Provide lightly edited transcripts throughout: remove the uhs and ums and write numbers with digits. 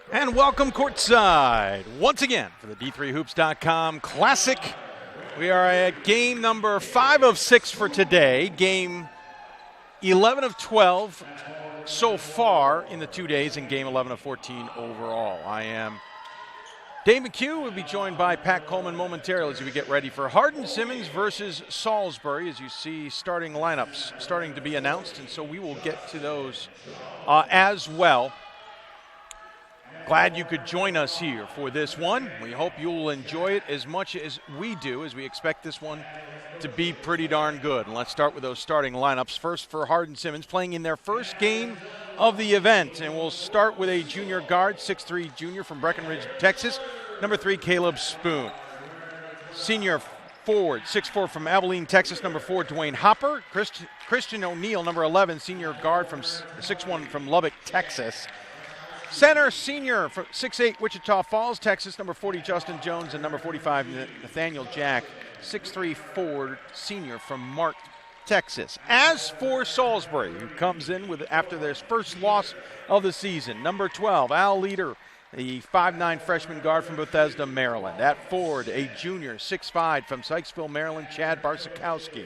And welcome courtside once again for the D3Hoops.com Classic. We are at game number 5 of 6 for today. Game 11 of 12 so far in the 2 days, and game 11 of 14 overall. I am Dave McHugh. We'll be joined by Pat Coleman momentarily as we get ready for Hardin-Simmons versus Salisbury. As you see, starting lineups starting to be announced, and so we will get to those as well. Glad you could join us here for this one. We hope you'll enjoy it as much as we do, as we expect this one to be pretty darn good. And let's start with those starting lineups. First for Hardin-Simmons, playing in their first game of the event. And we'll start with a junior guard, 6'3" junior from Breckenridge, Texas. Number 3, Caleb Spoon. Senior forward, 6'4" from Abilene, Texas. Number 4, Dwayne Hopper. Christian O'Neill, number 11, senior guard from 6'1" from Lubbock, Texas. Center, senior from 6'8", Wichita Falls, Texas, number 40, Justin Jones, and number 45, Nathaniel Jack, 6'3" forward, senior from Mart, Texas. As for Salisbury, who comes in with after their first loss of the season, number 12, Al Leader, the 5'9" freshman guard from Bethesda, Maryland. At forward, a junior, 6'5", from Sykesville, Maryland, Chad Barsakowski.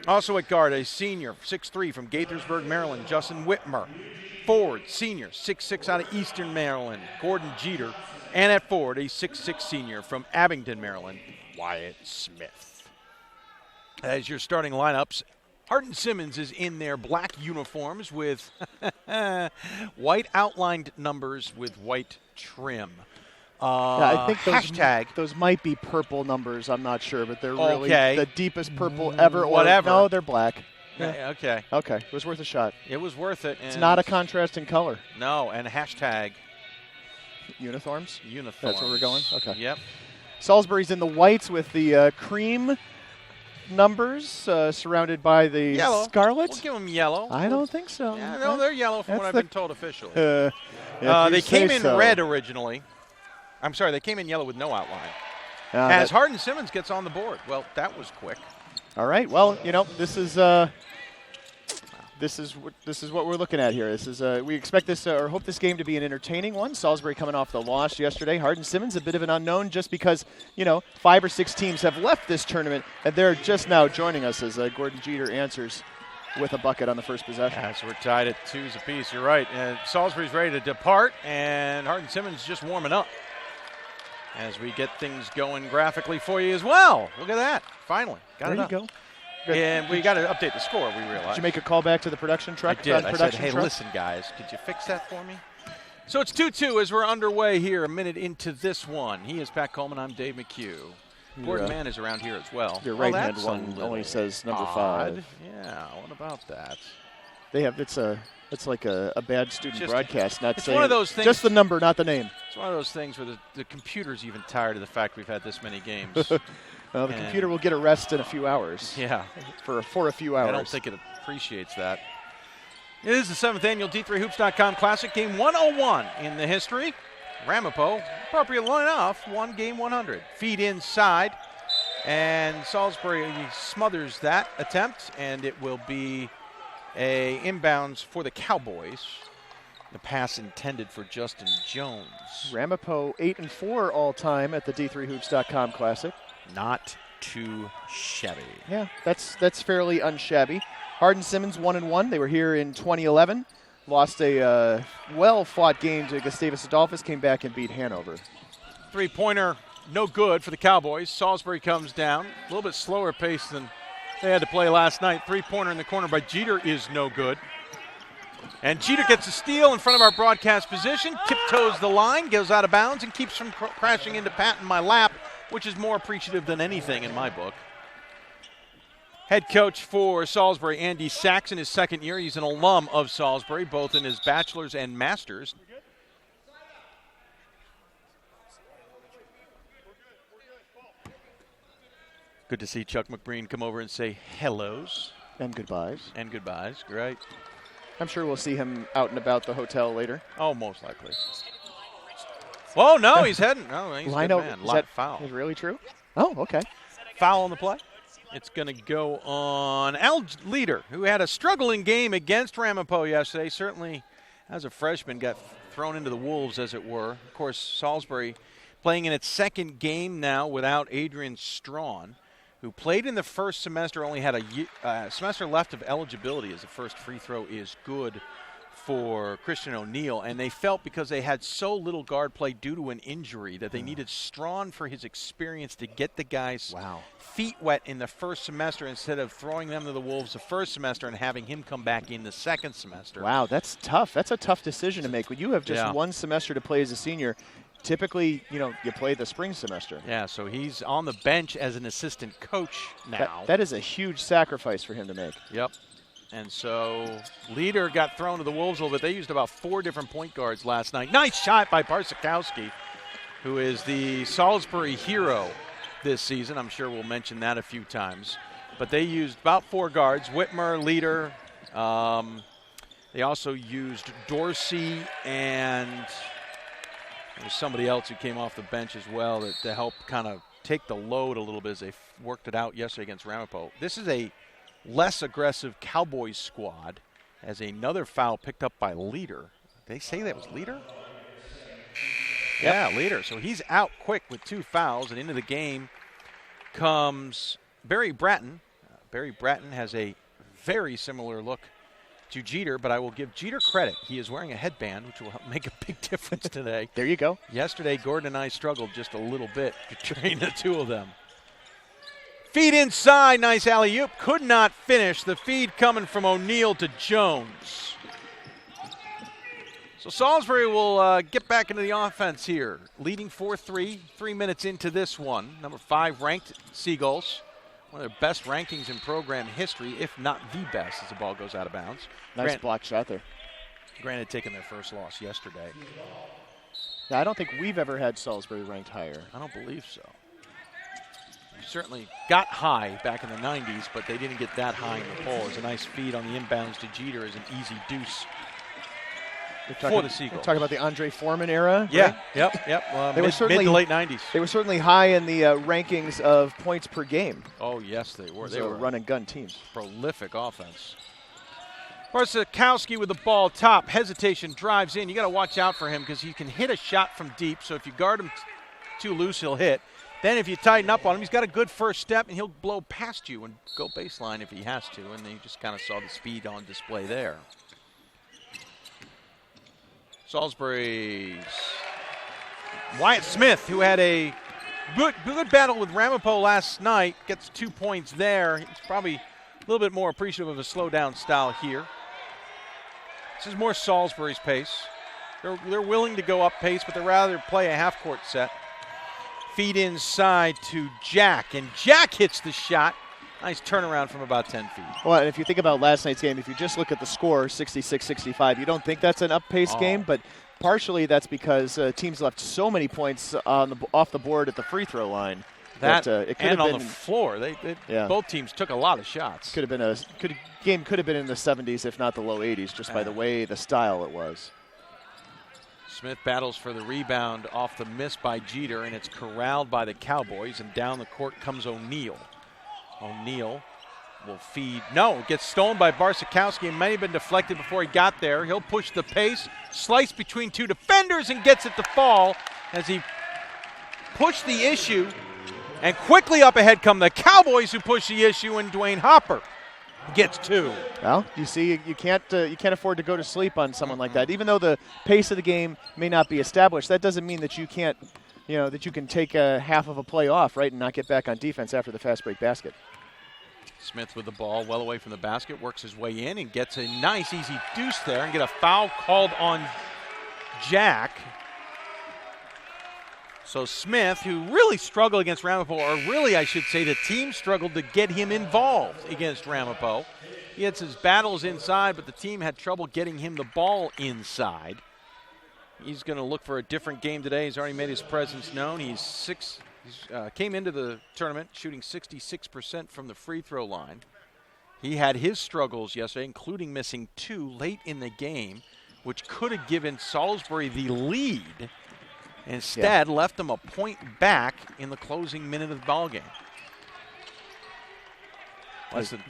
Also at guard, a senior, 6'3", from Gaithersburg, Maryland, Justin Whitmer. Forward, senior, 6'6" out of Eastern Maryland, Gordon Jeter. And at forward, a 6'6" senior from Abingdon, Maryland, Wyatt Smith. As your starting lineups, Hardin-Simmons is in their black uniforms with white outlined numbers with white trim. I think those might be purple numbers. I'm not sure, but they're really the deepest purple ever. Whatever. No, they're black. Yeah. Okay. Okay. It was worth a shot. It was worth it. It's not a contrasting color. No, and hashtag uniforms. Uniforms. That's where we're going? Okay. Yep. Salisbury's in the whites with the cream numbers surrounded by the yellow. scarlet. We'll give them yellow. I don't think so. Yeah, no, they're yellow from what I've been told officially. They came in red originally. I'm sorry, they came in yellow with no outline. As Hardin-Simmons gets on the board. Well, that was quick. All right. Well, this is what we're looking at here. This is we expect this or hope this game to be an entertaining one. Salisbury coming off the loss yesterday. Hardin-Simmons a bit of an unknown just because 5 or 6 teams have left this tournament and they're just now joining us as Gordon Jeter answers with a bucket on the first possession. Yeah, so we're tied at 2s apiece. You're right. And Salisbury's ready to depart, and Hardin-Simmons just warming up as we get things going graphically for you as well. Look at that. Finally. Got it up. There you go. Good. And we got to update the score, we realized. Did you make a call back to the production truck? I did. I said, hey, listen, guys, could you fix that for me? So it's 2-2 as we're underway here, a minute into this one. He is Pat Coleman. I'm Dave McHugh. Gordon Mann is around here as well. Your right-hand one only says number 5. Yeah, what about that? They have it's like a bad student broadcast, not it's saying one of those things, just the number, not the name. It's one of those things where the computer's even tired of the fact we've had this many games. Well, the computer will get a rest in a few hours. Yeah. For a few hours. I don't think it appreciates that. It is the 7th annual D3Hoops.com Classic, game 101 in the history. Ramapo, appropriately enough, won game 100. Feed inside, and Salisbury smothers that attempt, and it will be a inbounds for the Cowboys. The pass intended for Justin Jones. Ramapo 8-4 all time at the D3Hoops.com Classic. Not too shabby. Yeah, that's fairly unshabby. Hardin-Simmons 1-1. They were here in 2011. Lost a well-fought game to Gustavus Adolphus. Came back and beat Hanover. 3-pointer, no good for the Cowboys. Salisbury comes down. A little bit slower pace than they had to play last night. 3-pointer in the corner by Jeter is no good. And Jeter gets a steal in front of our broadcast position, tiptoes the line, goes out of bounds, and keeps from crashing into Pat in my lap, which is more appreciative than anything in my book. Head coach for Salisbury, Andy Saxon, his second year. He's an alum of Salisbury, both in his bachelor's and master's. Good to see Chuck McBreen come over and say hellos. And goodbyes. And goodbyes, great. I'm sure we'll see him out and about the hotel later. Oh, most likely. Oh, no, he's heading. No, he's a good man. Is that foul. Is really true? Oh, okay. Foul on the play. It's going to go on Al Leader, who had a struggling game against Ramapo yesterday. Certainly, as a freshman, got thrown into the wolves, as it were. Of course, Salisbury playing in its second game now without Adrian Strawn, who played in the first semester, only had a semester left of eligibility, as the first free throw is good for Christian O'Neill, and they felt because they had so little guard play due to an injury that they needed Strawn for his experience to get the guys' feet wet in the first semester instead of throwing them to the wolves the first semester and having him come back in the second semester. Wow, that's tough. That's a tough decision to make. When you have just one semester to play as a senior, typically, you play the spring semester. Yeah, so he's on the bench as an assistant coach now. That is a huge sacrifice for him to make. Yep. And so Leader got thrown to the wolves a little bit. They used about 4 different point guards last night. Nice shot by Barsakowski, who is the Salisbury hero this season. I'm sure we'll mention that a few times. But they used about 4 guards, Whitmer, Leader. They also used Dorsey, and there was somebody else who came off the bench as well to help kind of take the load a little bit as they worked it out yesterday against Ramapo. This is a less aggressive Cowboys squad, as another foul picked up by Leader. They say that was Leader? Yeah, Leader. So he's out quick with 2 fouls, and into the game comes Barry Bratton. Barry Bratton has a very similar look to Jeter, but I will give Jeter credit. He is wearing a headband, which will make a big difference today. There you go. Yesterday, Gordon and I struggled just a little bit to train the 2 of them. Feed inside, nice alley-oop. Could not finish. The feed coming from O'Neill to Jones. So Salisbury will get back into the offense here. Leading 4-3, 3 minutes into this one. Number 5 ranked Seagulls. One of their best rankings in program history, if not the best, as the ball goes out of bounds. Nice block shot there. Granted, taking their first loss yesterday. Yeah, I don't think we've ever had Salisbury ranked higher. I don't believe so. Certainly got high back in the 90s, but they didn't get that high in the poll. It's a nice feed on the inbounds to Jeter as an easy deuce for the Seagulls. Talking about the Andre Foreman era? Yeah, right? yep. They were certainly mid to late 90s. They were certainly high in the rankings of points per game. Oh, yes, they were. They were run-and-gun teams. Prolific offense. Barsakowski with the ball top. Hesitation, drives in. You got to watch out for him because he can hit a shot from deep, so if you guard him too loose, he'll hit. Then if you tighten up on him, he's got a good first step, and he'll blow past you and go baseline if he has to. And then you just kind of saw the speed on display there. Salisbury's Wyatt Smith, who had a good battle with Ramapo last night, gets 2 points there. He's probably a little bit more appreciative of a slow-down style here. This is more Salisbury's pace. They're willing to go up pace, but they'd rather play a half-court set. Feed inside to Jack, and Jack hits the shot. Nice turnaround from about 10 feet. Well, and if you think about last night's game, if you just look at the score, 66-65, you don't think that's an up-pace game, but partially that's because teams left so many points off the board at the free throw line. It could and have on been, the floor. Both teams took a lot of shots. Game could have been in the 70s, if not the low 80s, just by the way, the style it was. Smith battles for the rebound off the miss by Jeter, and it's corralled by the Cowboys, and down the court comes O'Neill. O'Neill will feed. No, it gets stolen by Barsakowski, and may have been deflected before he got there. He'll push the pace, slice between 2 defenders, and gets it to fall as he pushed the issue. And quickly up ahead come the Cowboys, who push the issue, and Dwayne Hopper gets 2. Well, you see, you can't afford to go to sleep on someone like that. Even though the pace of the game may not be established, that doesn't mean that you can't, that you can take a half of a play off, right, and not get back on defense after the fast break basket. Smith with the ball, well away from the basket, works his way in and gets a nice, easy deuce there, and get a foul called on Jack. So Smith, who really struggled against Ramapo, or really I should say the team struggled to get him involved against Ramapo. He had his battles inside, but the team had trouble getting him the ball inside. He's going to look for a different game today. He's already made his presence known. He came into the tournament shooting 66% from the free throw line. He had his struggles yesterday, including missing 2 late in the game, which could have given Salisbury the lead. Instead, left them a point back in the closing minute of the ballgame.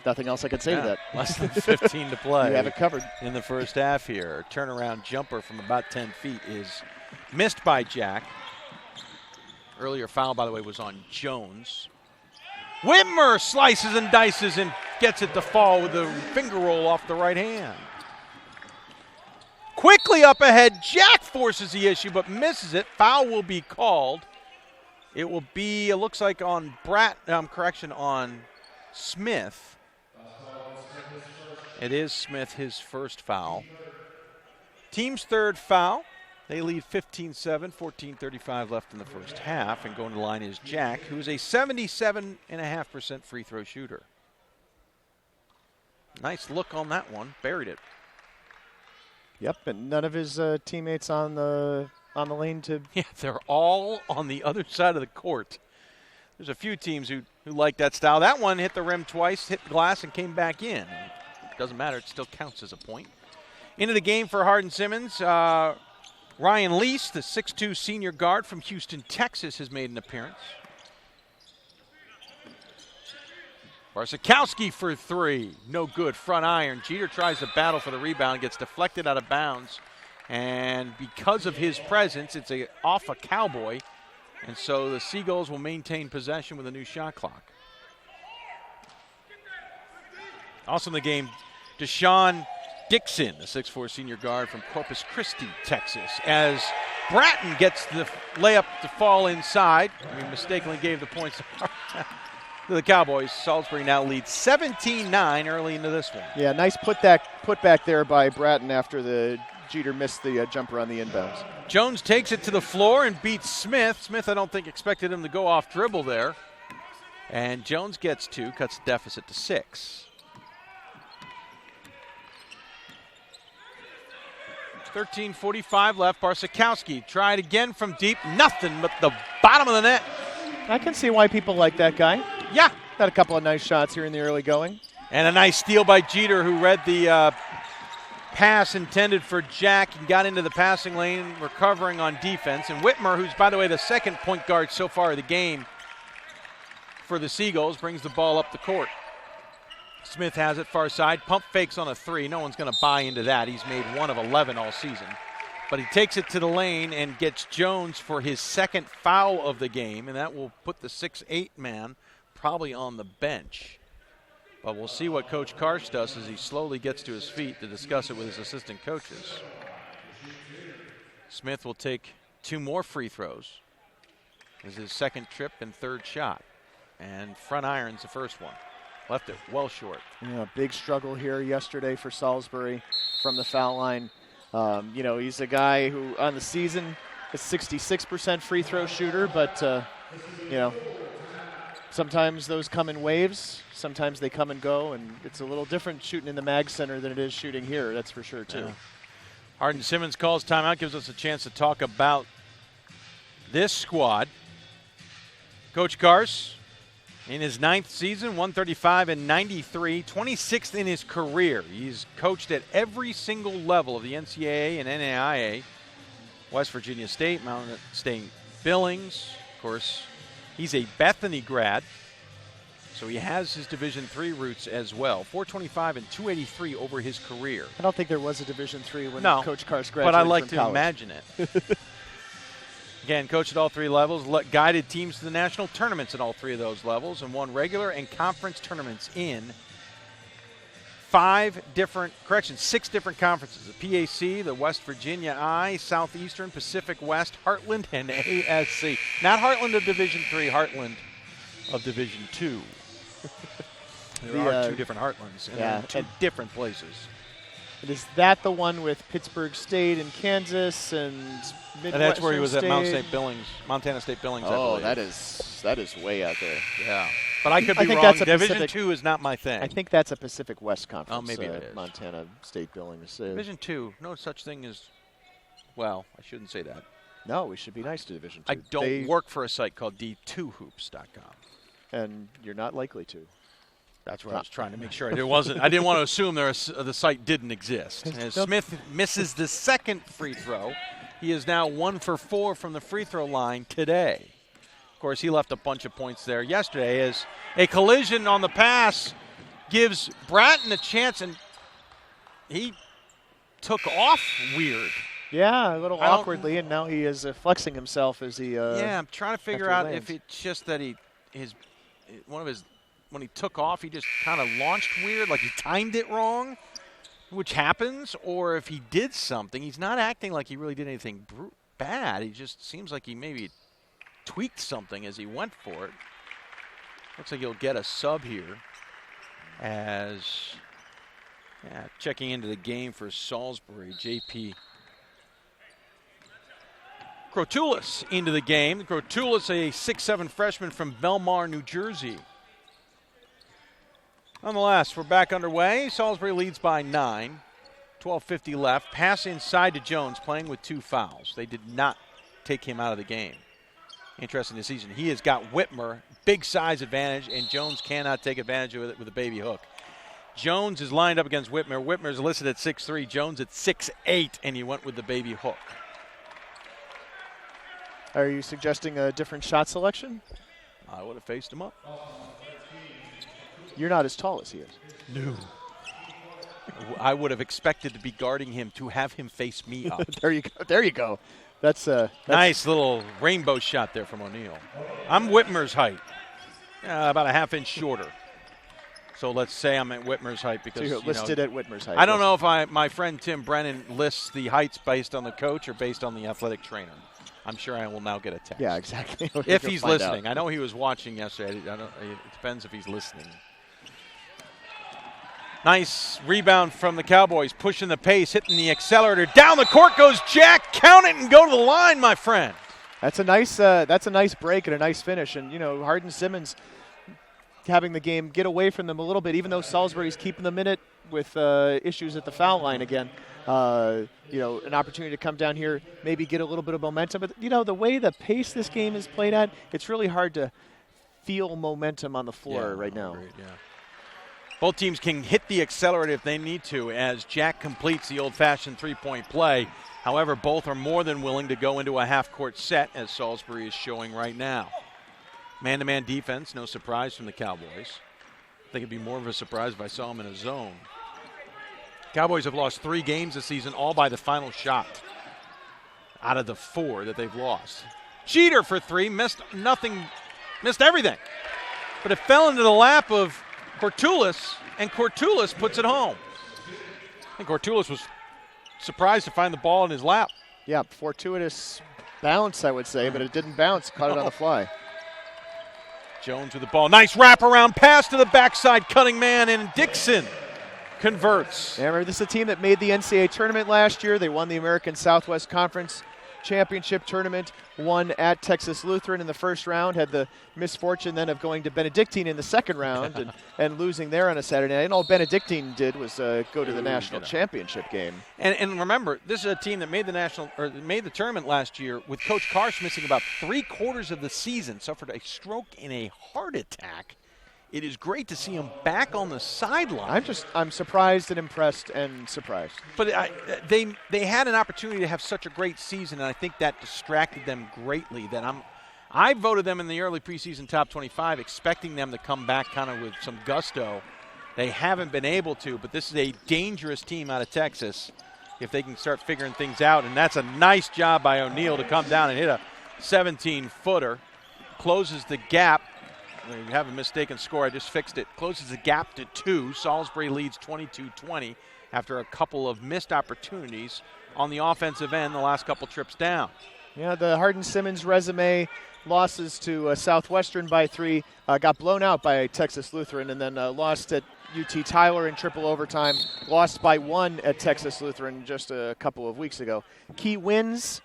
Nothing else I could say to that. Less than 15 to play. You have it covered. In the first half here. Turnaround jumper from about 10 feet is missed by Jack. Earlier foul, by the way, was on Jones. Whitmer slices and dices and gets it to fall with a finger roll off the right hand. Quickly up ahead, Jack forces the issue but misses it. Foul will be called. It will be, it looks like on on Smith. It is Smith, his first foul. Team's third foul. They lead 15-7, 14:35 left in the first half. And going to the line is Jack, who is a 77.5% free throw shooter. Nice look on that one. Buried it. Yep, and none of his teammates on the lane to. Yeah, they're all on the other side of the court. There's a few teams who like that style. That one hit the rim twice, hit the glass, and came back in. Doesn't matter. It still counts as a point. Into the game for Hardin-Simmons. Ryan Lease, the 6'2 senior guard from Houston, Texas, has made an appearance. Barsikowski for three. No good. Front iron. Jeter tries to battle for the rebound, gets deflected out of bounds. And because of his presence, it's off a Cowboy. And so the Seagulls will maintain possession with a new shot clock. Also in the game, Deshaun Dixon, the 6'4 senior guard from Corpus Christi, Texas, as Bratton gets the layup to fall inside. We mistakenly gave the points to the Cowboys. Salisbury now leads 17-9 early into this one. Yeah, nice putback there by Bratton after the Jeter missed the jumper on the inbounds. Jones takes it to the floor and beats Smith. Smith, I don't think, expected him to go off dribble there. And Jones gets two, cuts the deficit to 6. 13:45 left. Barsikowski tried again from deep. Nothing but the bottom of the net. I can see why people like that guy. Yeah. Got a couple of nice shots here in the early going. And a nice steal by Jeter, who read the pass intended for Jack and got into the passing lane, recovering on defense. And Whitmer, who's, by the way, the second point guard so far of the game for the Seagulls, brings the ball up the court. Smith has it far side. Pump fakes on a three. No one's going to buy into that. He's made 1 of 11 all season. But he takes it to the lane and gets Jones for his second foul of the game, and that will put the 6'8 man probably on the bench. But we'll see what Coach Karsh does as he slowly gets to his feet to discuss it with his assistant coaches. Smith will take 2 more free throws. This is his second trip and third shot. And front iron's the first one. Left it well short. Yeah, big struggle here yesterday for Salisbury from the foul line. He's a guy who on the season is 66% free throw shooter, but, sometimes those come in waves. Sometimes they come and go, and it's a little different shooting in the Mag Center than it is shooting here, that's for sure, too. Yeah. Hardin-Simmons calls timeout, gives us a chance to talk about this squad. Coach Karsh, in his 9th season, 135-93, 26th in his career. He's coached at every single level of the NCAA and NAIA. West Virginia State, Mountain State Billings. Of course, he's a Bethany grad, so he has his Division III roots as well. 425 and 283 over his career. I don't think there was a Division III when Coach Karsh graduated but I like from to college. imagine it. Again, coached at all 3 levels, guided teams to the national tournaments at all 3 of those levels, and won regular and conference tournaments in 6 different conferences. The PAC, the West Virginia I, Southeastern, Pacific West, Heartland, and ASC. Not Heartland of Division III, Heartland of Division II. There are 2 different Heartlands, and they're in 2 different places. Is that the one with Pittsburgh State and Kansas and Midwestern? And that's where he was State? at Montana State Billings. Oh, that is way out there. Yeah, but I could be wrong. Division II is not my thing. I think that's a Pacific West Conference. Oh, maybe it is. Montana State Billings. Division II, no such thing as. Well, I shouldn't say that. No, we should be nice to Division II. I don't work for a site called D2hoops.com. And you're not likely to. That's what I was trying to make sure. I didn't want to assume the site didn't exist. As Smith misses the second free throw, he is now 1 for 4 from the free throw line today. Of course, he left a bunch of points there yesterday as a collision on the pass gives Bratton a chance, and he took off weird. Yeah, a little awkwardly, and now he is flexing himself as he. Yeah, I'm trying to figure out if it's just that when he took off, he just kind of launched weird, like he timed it wrong, which happens, or if he did something. He's not acting like he really did anything bad. He just seems like he maybe tweaked something as he went for it. Looks like he'll get a sub here as checking into the game for Salisbury, JP Crotulis into the game. Crotulis, a 6'7" freshman from Belmar, New Jersey. Nonetheless, we're back underway. Salisbury leads by 9. 12:50 left. Pass inside to Jones, playing with 2 fouls. They did not take him out of the game. Interesting this season. He has got Whitmer, big size advantage, and Jones cannot take advantage of it with a baby hook. Jones is lined up against Whitmer. Whitmer is listed at 6'3", Jones at 6'8", and he went with the baby hook. Are you suggesting a different shot selection? I would have faced him up. You're not as tall as he is. No. I would have expected to be guarding him to have him face me up. There you go. There you go. That's nice little rainbow shot there from O'Neal. I'm Whitmer's height, about a half inch shorter. So let's say I'm at Whitmer's height because so you're listed at Whitmer's height. I don't know if my friend Tim Brennan lists the heights based on the coach or based on the athletic trainer. I'm sure I will now get a text. Yeah, exactly. If he's listening. I know he was watching yesterday. It depends if he's listening. Nice rebound from the Cowboys, pushing the pace, hitting the accelerator. Down the court goes Jack. Count it and go to the line, my friend. That's a nice break and a nice finish. And, Hardin-Simmons having the game get away from them a little bit, even though Salisbury's keeping them in it with issues at the foul line again. An opportunity to come down here, maybe get a little bit of momentum. But, the way the pace this game is played at, it's really hard to feel momentum on the floor right now. Great, yeah. Both teams can hit the accelerator if they need to as Jack completes the old-fashioned three-point play. However, both are more than willing to go into a half-court set, as Salisbury is showing right now. Man-to-man defense, no surprise from the Cowboys. I think it'd be more of a surprise if I saw them in a zone. Cowboys have lost 3 games this season, all by the final shot out of the 4 that they've lost. Cheater for 3, missed everything. But it fell into the lap of Cortulis, and Cortulis puts it home. I think Cortulis was surprised to find the ball in his lap. Yeah, fortuitous bounce, I would say, but it didn't bounce. Caught it on the fly. Jones with the ball. Nice wraparound pass to the backside, cutting man, and Dixon converts. Yeah, remember, this is a team that made the NCAA tournament last year. They won the American Southwest Conference Championship tournament, won at Texas Lutheran in the first round, had the misfortune then of going to Benedictine in the second round and losing there on a Saturday night. And all Benedictine did was go to the national championship game. And remember, this is a team that made the tournament last year with Coach Karsh missing about 3/4 of the season, suffered a stroke and a heart attack. It is great to see him back on the sideline. I'm surprised and impressed and surprised. But they had an opportunity to have such a great season, and I think that distracted them greatly. I voted them in the early preseason top 25, expecting them to come back kind of with some gusto. They haven't been able to, but this is a dangerous team out of Texas if they can start figuring things out. And that's a nice job by O'Neal to come down and hit a 17-footer. Closes the gap. You have a mistaken score. I just fixed it. Closes the gap to 2. Salisbury leads 22-20 after a couple of missed opportunities on the offensive end the last couple trips down. Yeah, the Hardin-Simmons resume, losses to Southwestern by 3, got blown out by Texas Lutheran, and then lost at UT Tyler in triple overtime, lost by 1 at Texas Lutheran just a couple of weeks ago. Key wins.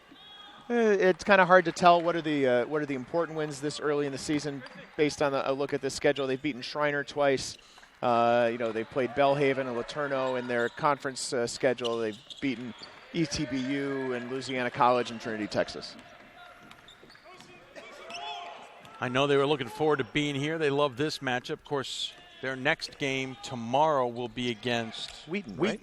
It's kind of hard to tell what are the important wins this early in the season based on a look at the schedule. They've beaten Schreiner twice. They've played Bellhaven and Laterno in their conference schedule. They've beaten ETBU and Louisiana College and Trinity, Texas. I know they were looking forward to being here. They love this matchup. Of course, their next game tomorrow will be against Wheaton, right?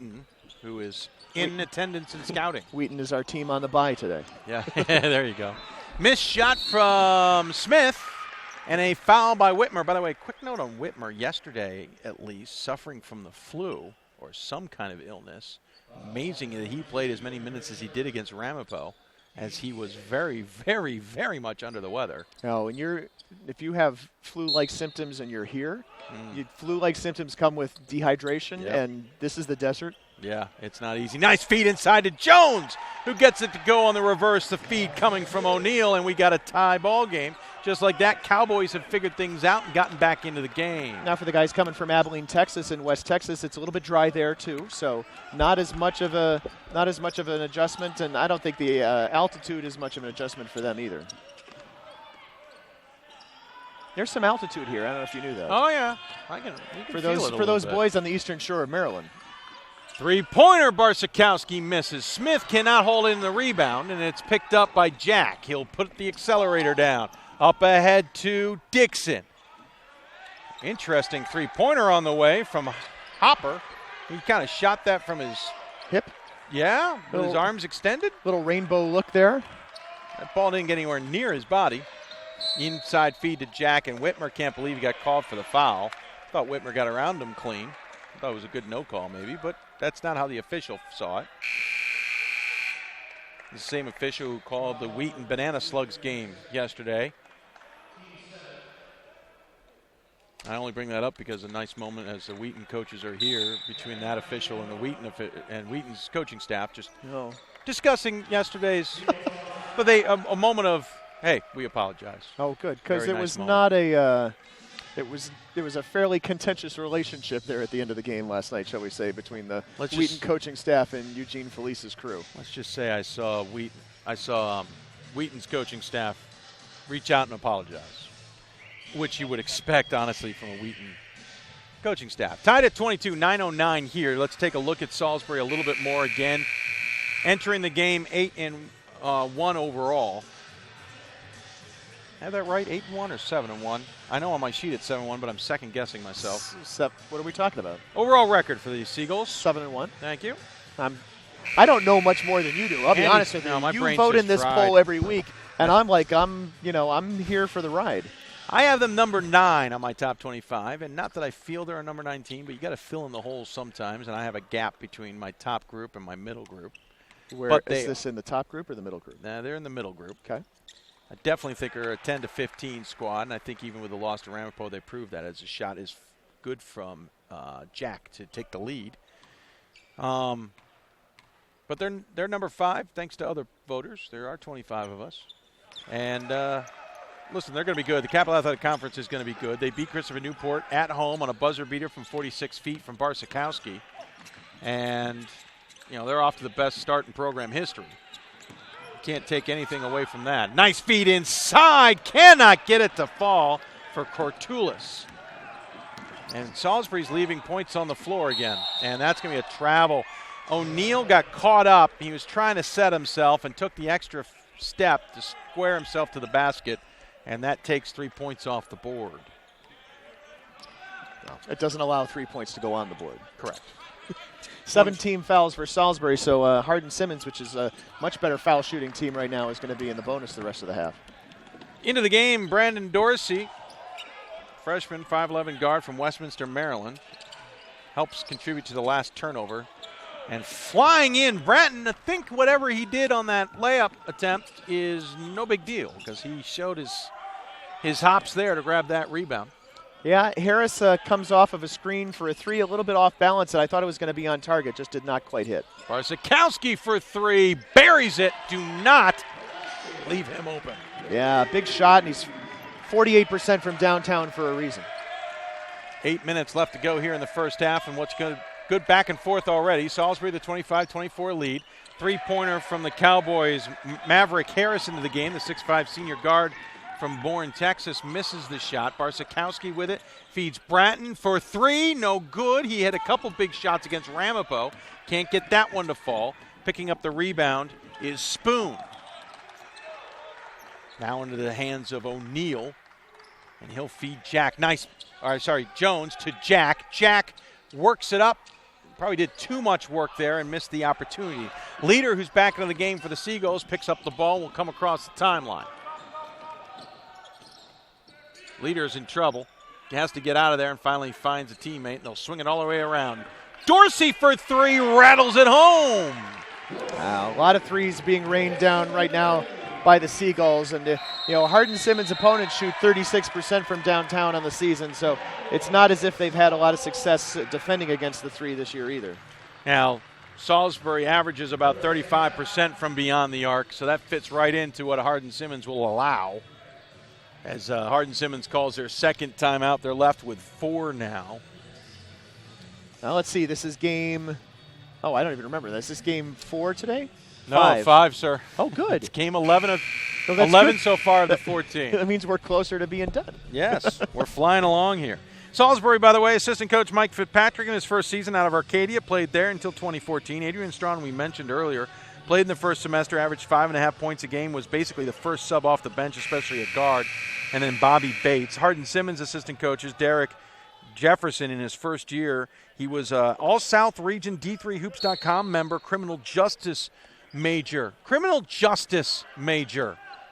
Who is in attendance and scouting. Wheaton is our team on the bye today. Yeah, there you go. Missed shot from Smith. And a foul by Whitmer. By the way, quick note on Whitmer. Yesterday, at least, suffering from the flu or some kind of illness. Amazing that he played as many minutes as he did against Ramapo, as he was very, very, very much under the weather. No, and if you have flu-like symptoms and you're here, flu-like symptoms come with dehydration, and this is the desert. Yeah, it's not easy. Nice feed inside to Jones, who gets it to go on the reverse. The feed coming from O'Neal, and we got a tie ball game. Just like that, Cowboys have figured things out and gotten back into the game. Now for the guys coming from Abilene, Texas, and West Texas, it's a little bit dry there too. So not as much of an adjustment, and I don't think the altitude is much of an adjustment for them either. There's some altitude here. I don't know if you knew that. Oh yeah, for those boys on the eastern shore of Maryland. Three-pointer, Barsakowski misses. Smith cannot hold in the rebound, and it's picked up by Jack. He'll put the accelerator down. Up ahead to Dixon. Interesting three-pointer on the way from Hopper. He kind of shot that from his hip. Yeah, with his arms extended. Little rainbow look there. That ball didn't get anywhere near his body. Inside feed to Jack, and Whitmer can't believe he got called for the foul. Thought Whitmer got around him clean. Thought it was a good no call maybe, but that's not how the official saw it. The same official who called the Wheaton Banana Slugs game yesterday. I only bring that up because a nice moment as the Wheaton coaches are here between that official and the Wheaton's coaching staff, just discussing yesterday's. But a moment of, hey, we apologize. Oh, good, because it was not a. It was a fairly contentious relationship there at the end of the game last night, shall we say, between the Wheaton coaching staff and Eugene Felice's crew. Let's just say I saw Wheaton's coaching staff reach out and apologize, which you would expect, honestly, from a Wheaton coaching staff. Tied at 22, 9:09 here. Let's take a look at Salisbury a little bit more again. Entering the game 8-1 overall. Have that right? 8-1 or 7-1? I know on my sheet it's 7-1, but I'm second guessing myself. What are we talking about? Overall record for the Seagulls. 7-1. Thank you. I don't know much more than you do. I'll be honest with you. You vote in this poll every week, and I'm here for the ride. I have them number 9 on my top 25, and not that I feel they're a number 9 team, but you got to fill in the holes sometimes, and I have a gap between my top group and my middle group. Is this in the top group or the middle group? Nah, they're in the middle group. Okay. I definitely think they're a 10 to 15 squad, and I think even with the loss to Ramapo, they proved that as a shot is good from Jack to take the lead. But they're number 5, thanks to other voters. There are 25 of us. And listen, they're going to be good. The Capital Athletic Conference is going to be good. They beat Christopher Newport at home on a buzzer beater from 46 feet from Barsakowski. And, they're off to the best start in program history. Can't take anything away from that. Nice feed inside. Cannot get it to fall for Cortulis. And Salisbury's leaving points on the floor again. And that's going to be a travel. O'Neal got caught up. He was trying to set himself and took the extra step to square himself to the basket. And that takes 3 points off the board. It doesn't allow 3 points to go on the board. Correct. 17 fouls for Salisbury, so Hardin-Simmons, which is a much better foul shooting team right now, is going to be in the bonus the rest of the half. Into the game, Brandon Dorsey, freshman, 5'11 guard from Westminster, Maryland, helps contribute to the last turnover. And flying in, Bratton, I think whatever he did on that layup attempt is no big deal because he showed his hops there to grab that rebound. Yeah, Harris comes off of a screen for a 3, a little bit off balance, and I thought it was going to be on target, just did not quite hit. Barsakowski for 3, buries it. Do not leave him open. Yeah, big shot, and he's 48% from downtown for a reason. 8 minutes left to go here in the first half, and what's good back and forth already. Salisbury, the 25-24 lead. Three-pointer from the Cowboys. Maverick Harris into the game, the 6'5 senior guard from Bourne, Texas, misses the shot. Barsakowski with it, feeds Bratton for 3, no good. He had a couple big shots against Ramapo. Can't get that one to fall. Picking up the rebound is Spoon. Now into the hands of O'Neal, and he'll feed Jones to Jack. Jack works it up. Probably did too much work there and missed the opportunity. Leader, who's back into the game for the Seagulls, picks up the ball, will come across the timeline. Leader's in trouble. He has to get out of there and finally finds a teammate, and they'll swing it all the way around. Dorsey for three, rattles it home. A lot of threes being rained down right now by the Seagulls. And, Hardin-Simmons' opponents shoot 36% from downtown on the season, so it's not as if they've had a lot of success defending against the three this year either. Now, Salisbury averages about 35% from beyond the arc, so that fits right into what Hardin-Simmons will allow. As Hardin-Simmons calls their second timeout, they're left with 4 now. Now let's see, this is game, I don't even remember this. Is this game 4 today? No, 5, sir. Oh, good. It's game 11 of 11 good. so far of the 14. That means we're closer to being done. Yes, we're flying along here. Salisbury, by the way, assistant coach Mike Fitzpatrick in his first season out of Arcadia, played there until 2014. Adrian Strawn, we mentioned earlier, played in the first semester, averaged 5.5 points a game, was basically the first sub off the bench, especially at guard. And then Bobby Bates. Hardin-Simmons assistant coaches, Derek Jefferson in his first year. He was All-South Region D3Hoops.com member, criminal justice major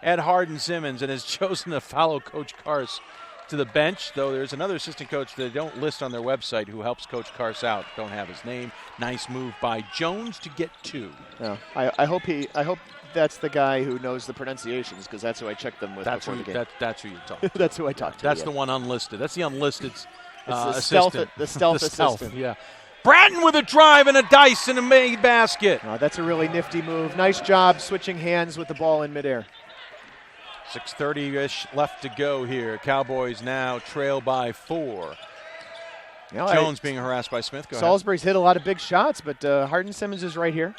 at Hardin-Simmons, and has chosen to follow Coach Kars to the bench, though there's another assistant coach that they don't list on their website who helps Coach Kars out. Don't have his name. Nice move by Jones to get 2. Yeah, I hope that's the guy who knows the pronunciations, because that's who I checked them with before the game. That's who you talk to. That's who I talked to. That's the one unlisted. That's the unlisted assistant. The stealth assistant. Yeah. Bratton with a drive and a dice and a made basket. That's a really nifty move. Nice job switching hands with the ball in midair. 6:30-ish left to go here. Cowboys now trail by 4. Jones being harassed by Smith. Go Salisbury's hit a lot of big shots, but Hardin-Simmons is right here.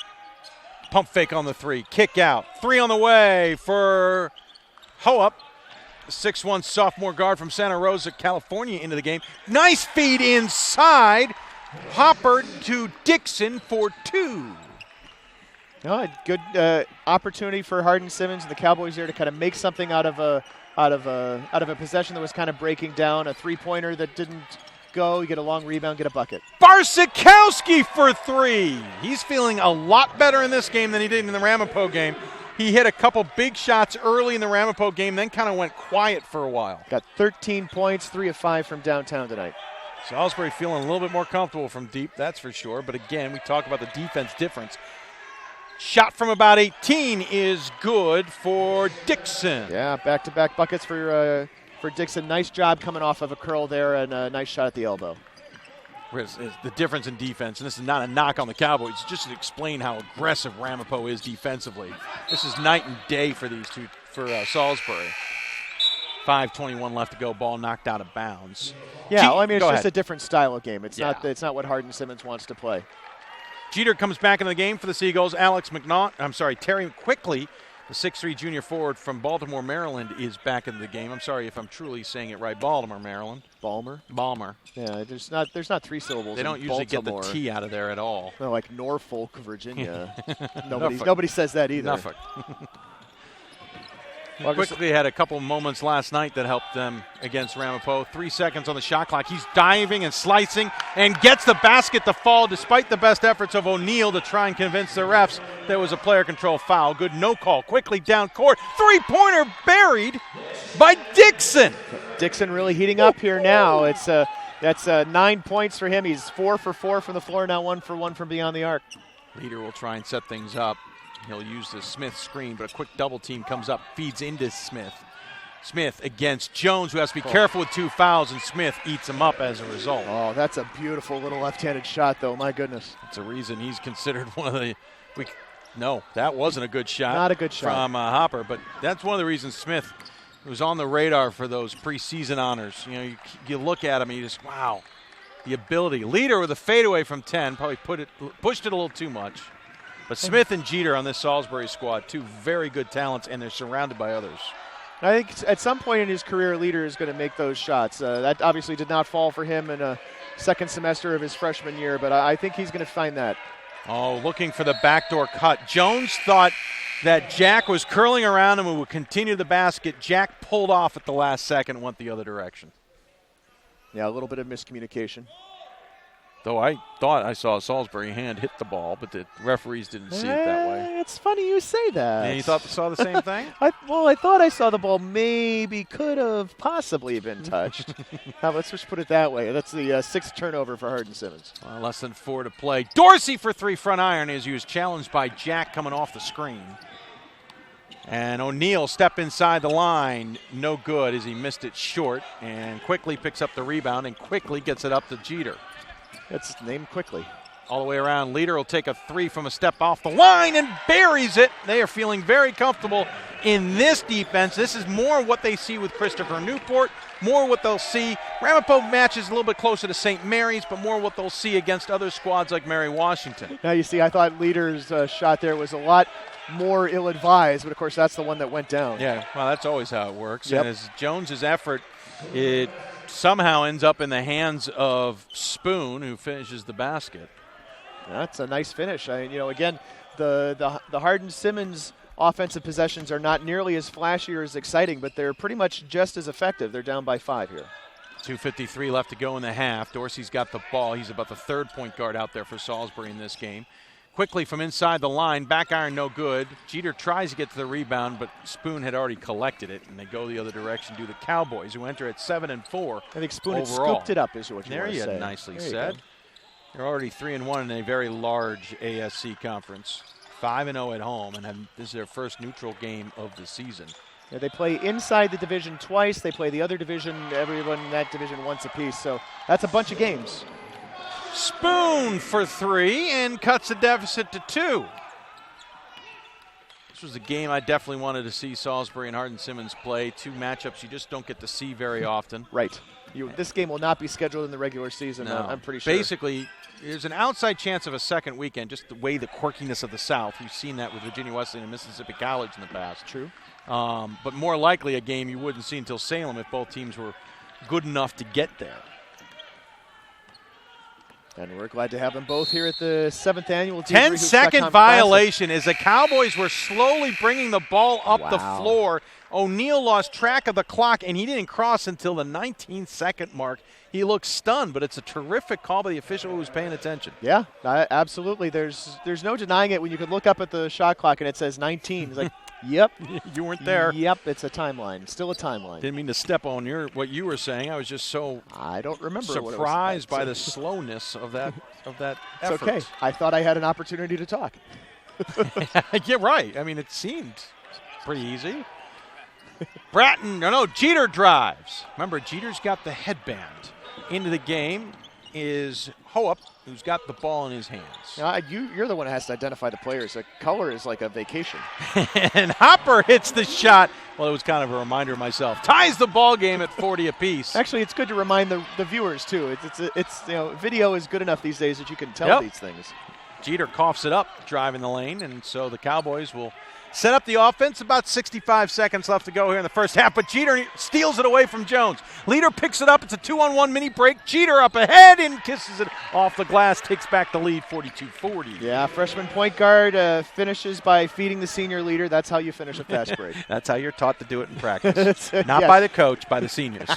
Pump fake on the 3. Kick out. 3 on the way for Hoep. 6'1" sophomore guard from Santa Rosa, California, into the game. Nice feed inside. Hopper to Dixon for 2. Good opportunity for Hardin-Simmons and the Cowboys there to kind of make something out of a possession that was kind of breaking down. A 3-pointer that didn't go. You get a long rebound, get a bucket. Barsikowski for 3. He's feeling a lot better in this game than he did in the Ramapo game. He hit a couple big shots early in the Ramapo game, then kind of went quiet for a while. Got 13 points, 3 of 5 from downtown tonight. Salisbury feeling a little bit more comfortable from deep, that's for sure. But again, we talk about the defense difference. Shot from about 18 is good for Dixon. Yeah, back-to-back buckets for Dixon. Nice job coming off of a curl there, and a nice shot at the elbow. The difference in defense, and this is not a knock on the Cowboys, just to explain how aggressive Ramapo is defensively. This is night and day for these two, for Salisbury. 5:21 left to go. Ball knocked out of bounds. Yeah, it's just a different style of game. It's not what Hardin-Simmons wants to play. Jeter comes back into the game for the Seagulls. Terry Quickly, the 6'3" junior forward from Baltimore, Maryland, is back into the game. I'm sorry if I'm truly saying it right. Baltimore, Maryland. Balmer. Yeah, there's not 3 syllables. They don't usually Baltimore. get the T out of there at all. No, like Norfolk, Virginia. Nobody says that either. Norfolk. Quickly had a couple moments last night that helped them against Ramapo. 3 seconds on the shot clock. He's diving and slicing and gets the basket to fall despite the best efforts of O'Neal to try and convince the refs there was a player control foul. Good no call. Quickly down court. 3-pointer buried by Dixon. Dixon really heating up here now. That's 9 points for him. He's 4 for 4 from the floor, now 1 for 1 from beyond the arc. Leader will try and set things up. He'll use the Smith screen, but a quick double team comes up, feeds into Smith. Smith against Jones, who has to be careful with 2 fouls, and Smith eats him up as a result. Oh, that's a beautiful little left-handed shot, though. My goodness. That's a reason he's considered one of the No, that wasn't a good shot. Not a good shot. From Hopper, but that's one of the reasons Smith was on the radar for those preseason honors. You look at him and you just, wow, the ability. Leader with a fadeaway from 10, probably pushed it a little too much. But Smith and Jeter on this Salisbury squad, 2 very good talents, and they're surrounded by others. I think at some point in his career, Leader is going to make those shots. That obviously did not fall for him in a second semester of his freshman year, but I think he's going to find that. Oh, looking for the backdoor cut. Jones thought that Jack was curling around him and would continue the basket. Jack pulled off at the last second and went the other direction. Yeah, a little bit of miscommunication. Though I thought I saw a Salisbury hand hit the ball, but the referees didn't see it that way. It's funny you say that. And you saw the same thing? I thought I saw the ball maybe could have possibly been touched. Let's just put it that way. That's the sixth turnover for Hardin-Simmons. Well, less than 4 to play. Dorsey for 3 front iron as he was challenged by Jack coming off the screen. And O'Neal step inside the line, no good as he missed it short, and quickly picks up the rebound and quickly gets it up to Jeter. That's named quickly. All the way around, Leader will take a 3 from a step off the line and buries it. They are feeling very comfortable in this defense. This is more what they see with Christopher Newport, more what they'll see. Ramapo matches a little bit closer to St. Mary's, but more what they'll see against other squads like Mary Washington. Now you see, I thought Leader's shot there was a lot more ill-advised, but of course that's the one that went down. Yeah, well, that's always how it works. Yep. And as Jones's effort, it somehow ends up in the hands of Spoon, who finishes the basket. That's a nice finish. Again, the Hardin-Simmons offensive possessions are not nearly as flashy or as exciting, but they're pretty much just as effective. They're down by 5 here. 2:53 left to go in the half. Dorsey's got the ball. He's about the third point guard out there for Salisbury in this game. Quickly from inside the line, back iron no good. Jeter tries to get to the rebound, but Spoon had already collected it, and they go the other direction to the Cowboys, who enter at 7-4. I think Spoon overall. had scooped it up, is what you want to say. There you nicely said. They're already 3-1 in a very large ASC conference. 5-0 at home, and this is their first neutral game of the season. Yeah, they play inside the division twice. They play the other division, everyone in that division once apiece. So that's a bunch of games. Spoon for 3 and cuts the deficit to 2. This was a game I definitely wanted to see Salisbury and Hardin-Simmons play. 2 matchups you just don't get to see very often. Right. This game will not be scheduled in the regular season, no. I'm pretty sure. Basically, there's an outside chance of a second weekend, just the way the quirkiness of the South. You've seen that with Virginia Wesleyan and Mississippi College in the past. True. But more likely a game you wouldn't see until Salem if both teams were good enough to get there. And we're glad to have them both here at the 7th annual 10-second violation as the Cowboys were slowly bringing the ball up the floor. O'Neal lost track of the clock, and he didn't cross until the 19-second mark. He looked stunned, but it's a terrific call by the official who was paying attention. Yeah, absolutely. There's no denying it when you could look up at the shot clock and it says 19. It's like, yep. You weren't there. Yep, it's a timeline. Still a timeline. Didn't mean to step on what you were saying. I was just so I don't remember surprised by the slowness of that effort. It's okay. I thought I had an opportunity to talk. Yeah, right. I mean, it seemed pretty easy. Jeter drives. Remember, Jeter's got the headband. Into the game is Hoop, who's got the ball in his hands. You're the one who has to identify the players. The color is like a vacation. And Hopper hits the shot. Well, it was kind of a reminder myself. Ties the ball game at 40 apiece. Actually, it's good to remind the viewers too. It's video is good enough these days that you can tell these things. Jeter coughs it up, driving the lane, and so the Cowboys will set up the offense. About 65 seconds left to go here in the first half, but Jeter steals it away from Jones. Leader picks it up. It's a 2-on-1 mini break. Jeter up ahead and kisses it off the glass, takes back the lead 42-40. Yeah, freshman point guard finishes by feeding the senior Leader. That's how you finish a fast break. That's how you're taught to do it in practice. Not by the coach, by the seniors.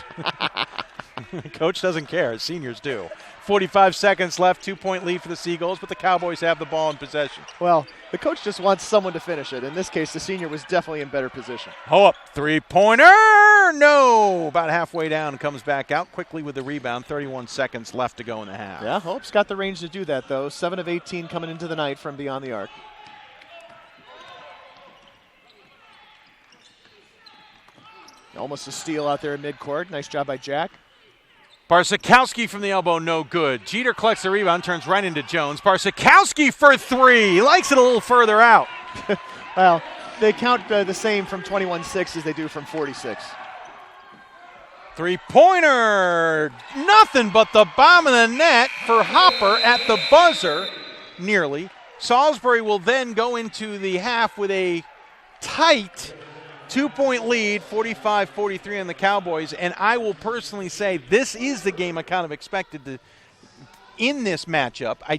Coach doesn't care. Seniors do. 45 seconds left, 2-point lead for the Seagulls, but the Cowboys have the ball in possession. Well, the coach just wants someone to finish it. In this case, the senior was definitely in better position. Hope, three-pointer, no! About halfway down and comes back out quickly with the rebound. 31 seconds left to go in the half. Yeah, Hope's got the range to do that, though. 7 of 18 coming into the night from beyond the arc. Almost a steal out there in midcourt. Nice job by Jack. Barsakowski from the elbow, no good. Jeter collects the rebound, turns right into Jones. Barsakowski for 3. He likes it a little further out. Well, they count the same from 21-6 as they do from 46. Three-pointer, nothing but the bottom of the net for Hopper at the buzzer, nearly. Salisbury will then go into the half with a tight 2-point lead, 45-43 on the Cowboys, and I will personally say this is the game I kind of expected in this matchup. I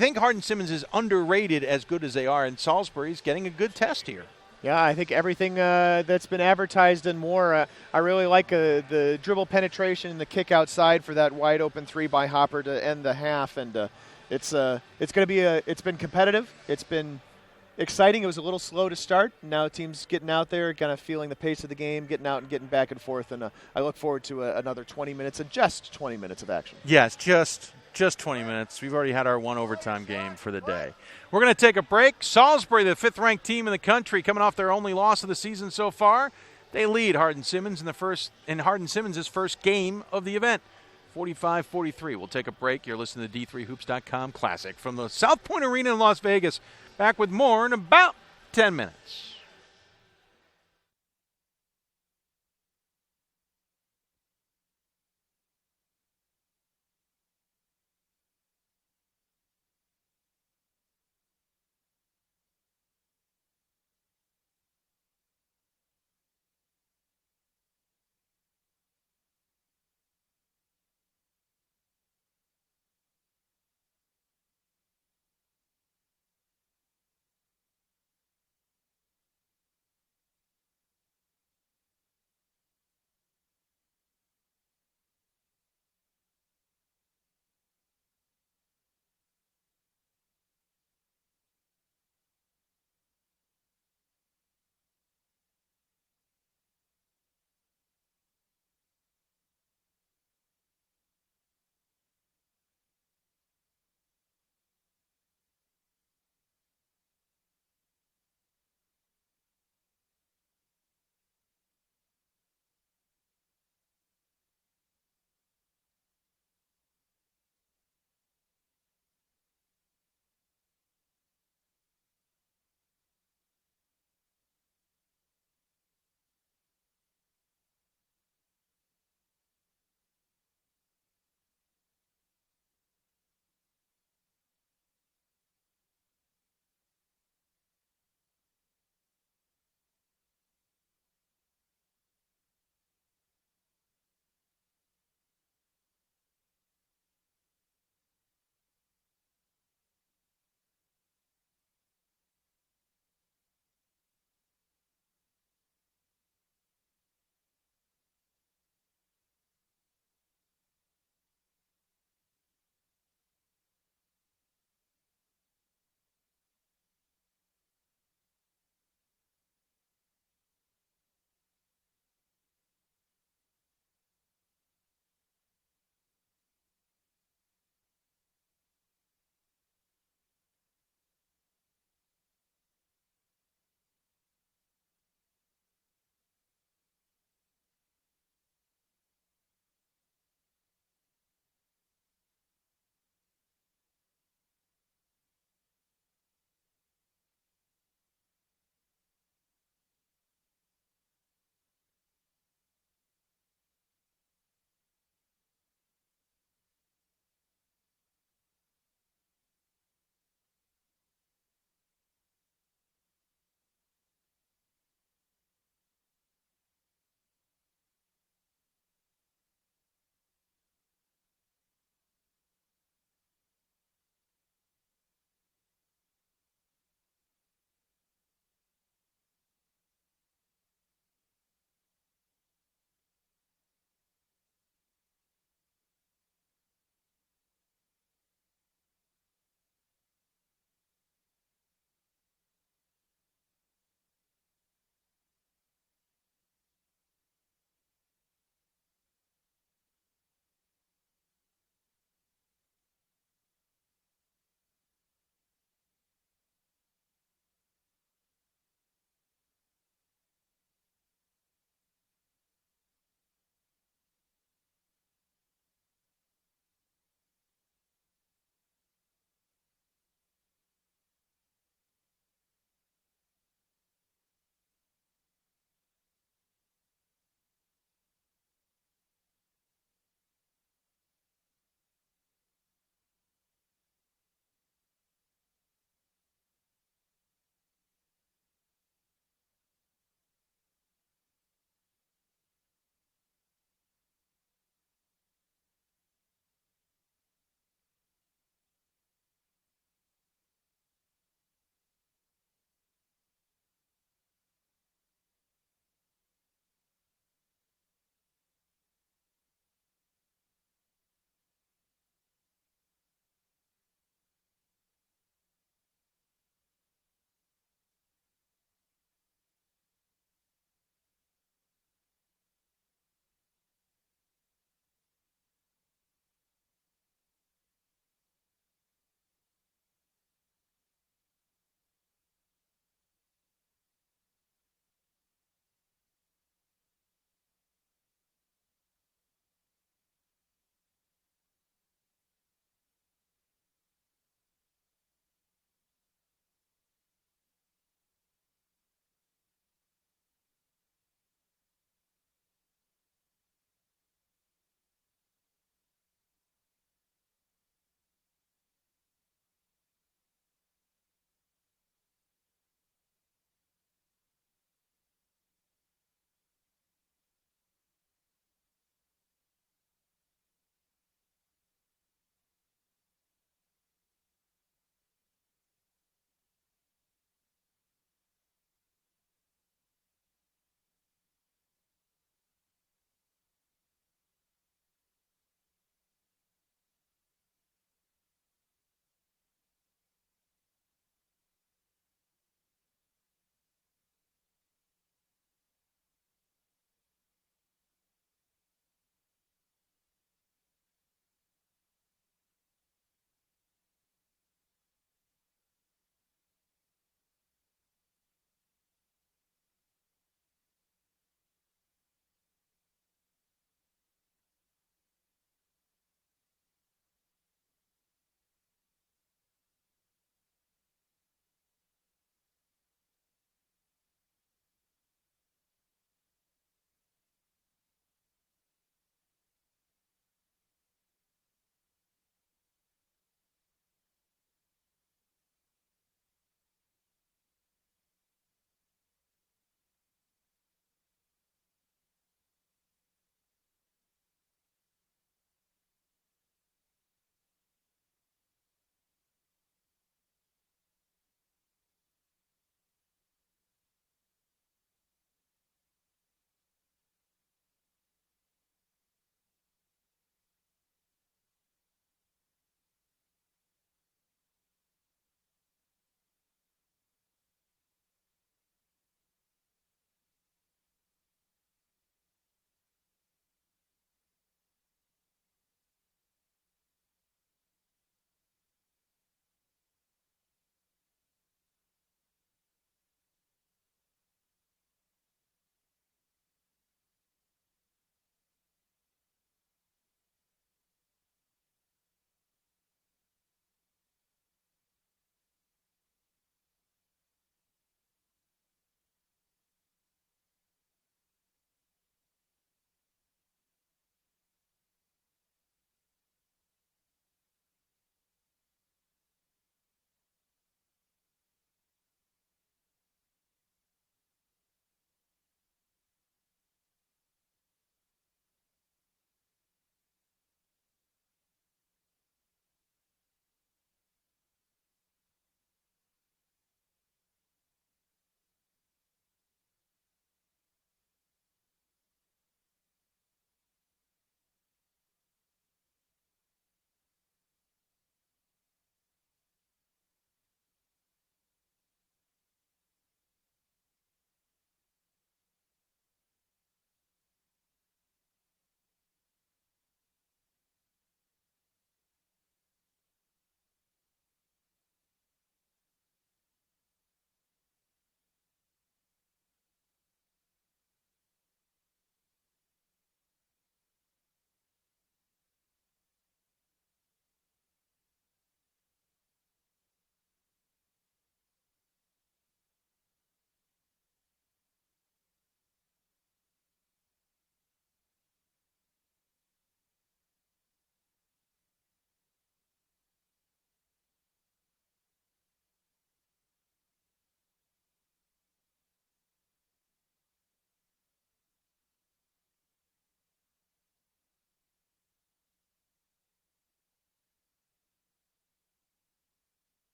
think Hardin-Simmons is underrated as good as they are, and Salisbury's getting a good test here. Yeah, I think everything that's been advertised and more. I really like the dribble penetration and the kick outside for that wide open 3 by Hopper to end the half, and It's going to be it's been competitive. It's been exciting. It was a little slow to start. Now teams getting out there, kind of feeling the pace of the game, getting out and getting back and forth. And I look forward to another 20 minutes and just 20 minutes of action. Yes, just 20 minutes. We've already had our one overtime game for the day. We're going to take a break. Salisbury, the 5th-ranked team in the country, coming off their only loss of the season so far. They lead Hardin-Simmons in Hardin-Simmons' first game of the event, 45-43. We'll take a break. You're listening to D3Hoops.com Classic from the South Point Arena in Las Vegas. Back with more in about 10 minutes.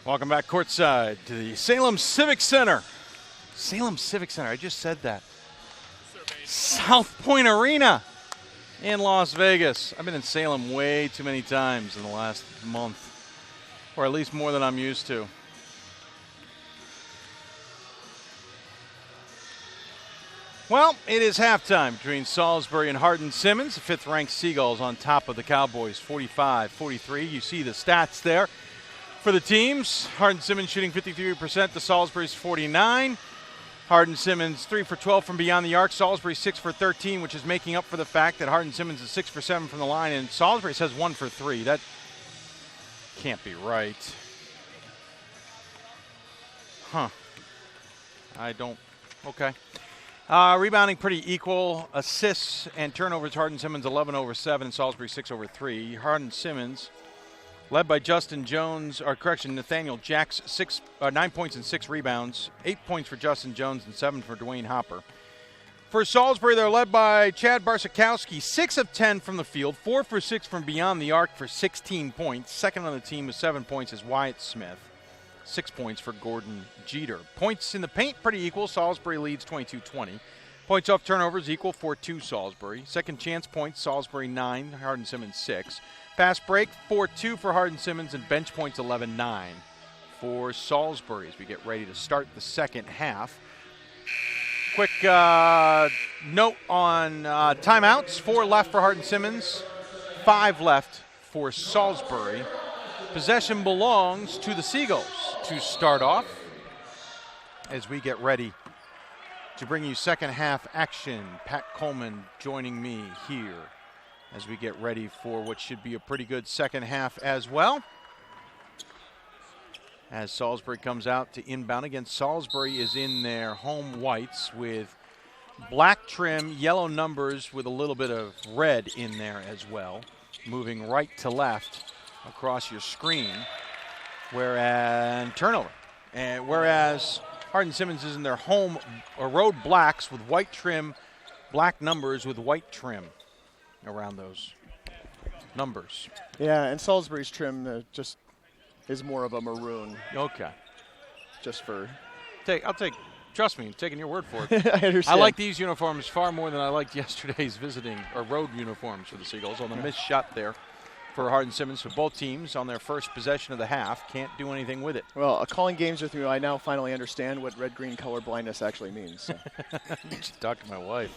Welcome back courtside to the Salem Civic Center. Salem Civic Center, I just said that. South Point Arena in Las Vegas. I've been in Salem way too many times in the last month, or at least more than I'm used to. Well, it is halftime between Salisbury and Hardin-Simmons. The fifth-ranked Seagulls on top of the Cowboys, 45-43. You see the stats there for the teams. Hardin-Simmons shooting 53% to Salisbury's 49%. Hardin-Simmons 3 for 12 from beyond the arc. Salisbury 6 for 13, which is making up for the fact that Hardin-Simmons is 6 for 7 from the line, and Salisbury says 1 for 3. That can't be right. Okay. Rebounding pretty equal. Assists and turnovers, Hardin-Simmons 11 over 7, and Salisbury 6 over 3. Hardin-Simmons led by Nathaniel Jacks, 9 points and 6 rebounds, 8 points for Justin Jones and 7 for Dwayne Hopper. For Salisbury, they're led by Chad Barsakowski, 6 of 10 from the field, 4 for 6 from beyond the arc for 16 points. Second on the team with 7 points is Wyatt Smith, 6 points for Gordon Jeter. Points in the paint pretty equal. Salisbury leads 22-20. Points off turnovers equal, 4-2 Salisbury. Second chance points, Salisbury 9, Hardin-Simmons 6. Fast break, 4-2 for Hardin-Simmons, and bench points 11-9 for Salisbury as we get ready to start the second half. Quick note on timeouts. 4 left for Hardin-Simmons, 5 left for Salisbury. Possession belongs to the Seagulls to start off as we get ready to bring you second half action. Pat Coleman joining me here as we get ready for what should be a pretty good second half as well. As Salisbury comes out to inbound again, Salisbury is in their home whites with black trim, yellow numbers with a little bit of red in there as well. Moving right to left across your screen, whereas Hardin-Simmons is in their home or road blacks with white trim, black numbers with white trim around those numbers. Yeah, and Salisbury's trim just is more of a maroon. Okay. Just for... Trust me, I'm taking your word for it. I understand. I like these uniforms far more than I liked yesterday's visiting or road uniforms for the Seagulls. On the missed shot there for Hardin-Simmons, for both teams on their first possession of the half. Can't do anything with it. Well, calling games with you, I now finally understand what red-green color blindness actually means. So. You should talk to my wife.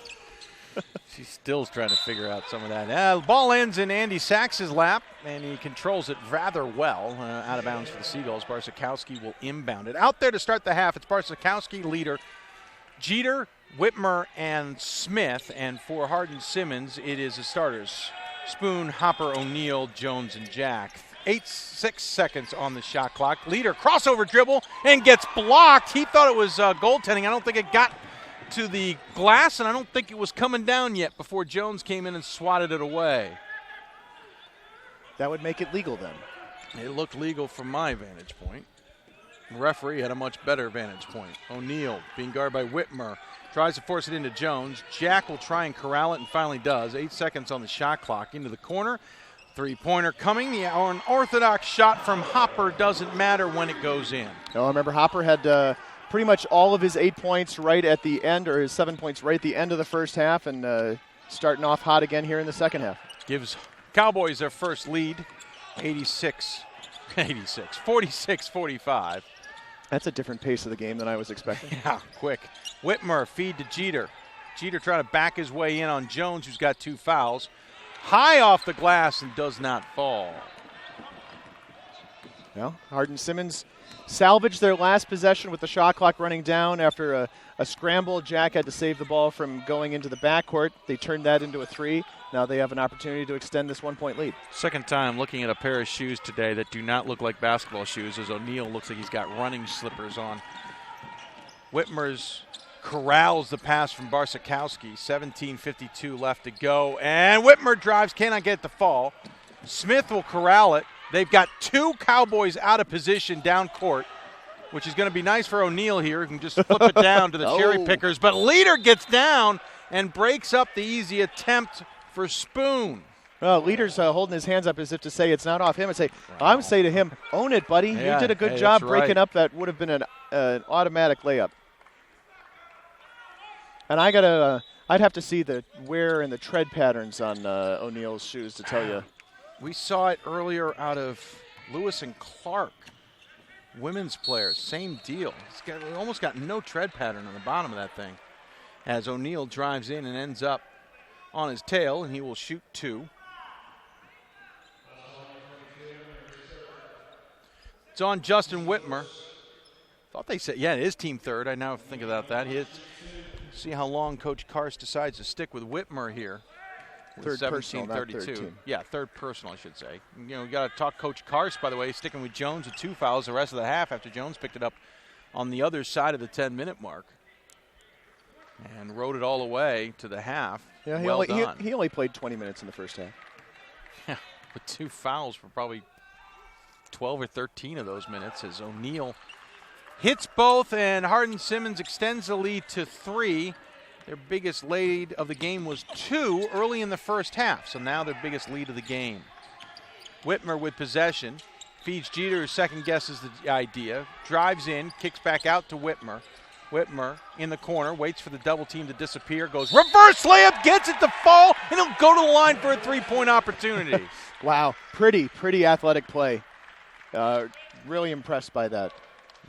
She still's trying to figure out some of that. The ball ends in Andy Sachs' lap, and he controls it rather well. Out of bounds for the Seagulls. Barsakowski will inbound it. Out there to start the half, it's Barsakowski, leader, Jeter, Whitmer, and Smith. And for Hardin-Simmons, it is the starters: Spoon, Hopper, O'Neal, Jones, and Jack. 6 seconds on the shot clock. Leader, crossover dribble, and gets blocked. He thought it was goaltending. I don't think it got to the glass, and I don't think it was coming down yet before Jones came in and swatted it away. That would make it legal then. It looked legal from my vantage point. The referee had a much better vantage point. O'Neal being guarded by Whitmer. Tries to force it into Jones. Jack will try and corral it and finally does. 8 seconds on the shot clock. Into the corner. Three-pointer coming. The unorthodox shot from Hopper doesn't matter when it goes in. No, remember Hopper had pretty much all of his 8 points right at the end, or his 7 points right at the end of the first half, and starting off hot again here in the second half. Gives Cowboys their first lead, 46-45. That's a different pace of the game than I was expecting. Yeah, quick. Whitmer, feed to Jeter. Jeter trying to back his way in on Jones, who's got 2 fouls. High off the glass and does not fall. Well, Hardin-Simmons salvaged their last possession with the shot clock running down after a scramble. Jack had to save the ball from going into the backcourt. They turned that into a 3. Now they have an opportunity to extend this 1-point lead. Second time looking at a pair of shoes today that do not look like basketball shoes, as O'Neal looks like he's got running slippers on. Whitmer's corrals the pass from Barsakowski. 17:52 left to go. And Whitmer drives, cannot get the fall. Smith will corral it. They've got 2 Cowboys out of position down court, which is going to be nice for O'Neal here. He can just flip it down to the cherry pickers. But Leader gets down and breaks up the easy attempt for Spoon. Leader's holding his hands up as if to say it's not off him. I say, I'm saying to him, own it, buddy. Yeah, you did a good job breaking right. up. That would have been an automatic layup. And I'd have to see the wear and the tread patterns on O'Neal's shoes to tell you. We saw it earlier out of Lewis and Clark, women's players. Same deal. We almost got no tread pattern on the bottom of that thing. As O'Neal drives in and ends up on his tail, and he will shoot 2. It's on Justin Whitmer. Thought they said, yeah, it is team third. I now think about that. See how long Coach Karst decides to stick with Whitmer here. Third personal, not third team. Yeah, third personal, I should say. You know, we got to talk Coach Karst, by the way, sticking with Jones with 2 fouls the rest of the half after Jones picked it up on the other side of the 10-minute mark and rode it all the way to the half. Yeah, he only played 20 minutes in the first half. Yeah, with 2 fouls for probably 12 or 13 of those minutes as O'Neal hits both, and Hardin-Simmons extends the lead to 3. Their biggest lead of the game was 2 early in the first half, so now their biggest lead of the game. Whitmer with possession, feeds Jeter, who second guesses the idea, drives in, kicks back out to Whitmer. Whitmer in the corner, waits for the double team to disappear, goes reverse layup, gets it to fall, and he'll go to the line for a 3-point opportunity. Wow, pretty athletic play. Really impressed by that.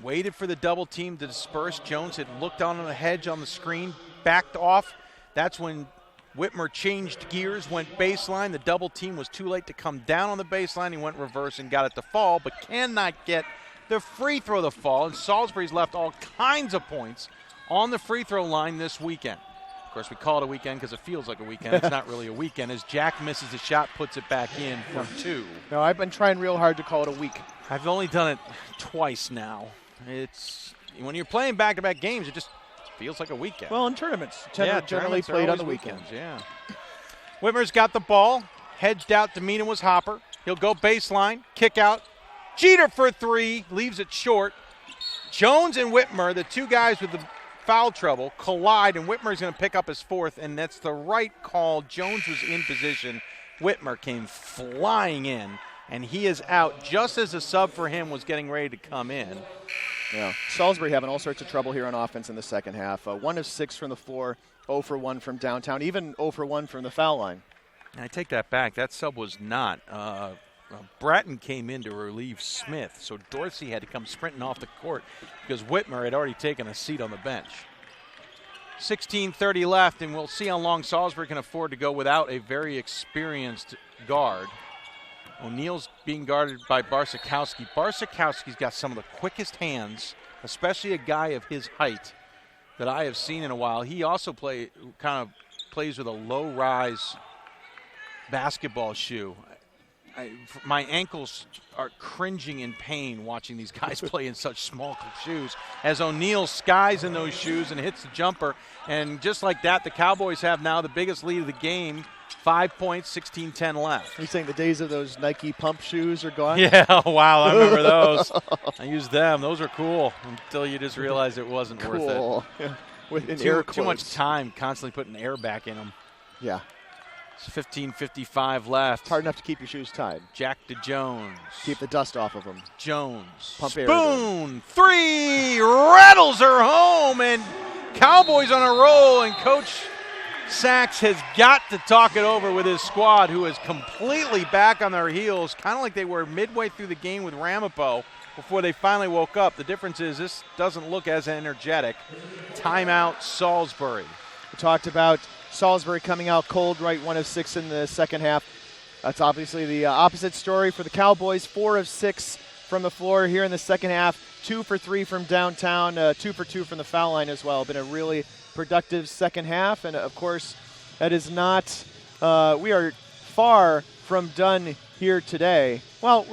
Waited for the double team to disperse. Jones had looked on the hedge on the screen, backed off. That's when Whitmer changed gears, went baseline. The double team was too late to come down on the baseline. He went reverse and got it to fall, but cannot get the free throw to fall. And Salisbury's left all kinds of points on the free throw line this weekend. Of course, we call it a weekend because it feels like a weekend. It's not really a weekend as Jack misses the shot, puts it back in for 2. No, I've been trying real hard to call it a week. I've only done it twice now. It's when you're playing back-to-back games, it just feels like a weekend. Well, in tournaments, generally tournaments played on the weekends. Yeah. Whitmer's got the ball, hedged out to mean it was Hopper. He'll go baseline, kick out. Jeter for 3, leaves it short. Jones and Whitmer, the 2 guys with the foul trouble, collide, and Whitmer's going to pick up his 4th, and that's the right call. Jones was in position. Whitmer came flying in, and he is out just as a sub for him was getting ready to come in. Yeah, Salisbury having all sorts of trouble here on offense in the second half. 1 of 6 from the floor, 0 for 1 from downtown, even 0 for 1 from the foul line. And I take that back. That sub was not. Bratton came in to relieve Smith, so Dorsey had to come sprinting off the court because Whitmer had already taken a seat on the bench. 16:30 left, and we'll see how long Salisbury can afford to go without a very experienced guard. O'Neal's being guarded by Barsakowski. Barsakowski's got some of the quickest hands, especially a guy of his height, that I have seen in a while. He also plays with a low-rise basketball shoe. My ankles are cringing in pain watching these guys play in such small shoes as O'Neal skies in those shoes and hits the jumper. And just like that, the Cowboys have now the biggest lead of the game, 5 points, 16-10 left. You're saying the days of those Nike pump shoes are gone? Yeah, wow, I remember those. I used them. Those were cool until you just realized it wasn't worth it. Yeah. With too much time constantly putting air back in them. Yeah. It's 15:55 left. It's hard enough to keep your shoes tied. Jack to Jones. Keep the dust off of them. Jones. Pump air. Boom! 3 rattles her home, and Cowboys on a roll, and Coach Sachs has got to talk it over with his squad, who is completely back on their heels, kind of like they were midway through the game with Ramapo before they finally woke up. The difference is this doesn't look as energetic. Timeout, Salisbury. We talked about Salisbury coming out cold, right? 1 of 6 in the second half. That's obviously the opposite story for the Cowboys. 4 of 6 from the floor here in the second half. 2 for 3 from downtown. 2 for 2 from the foul line as well. Been a really productive second half. And, of course, that is not we are far from done here today. Well,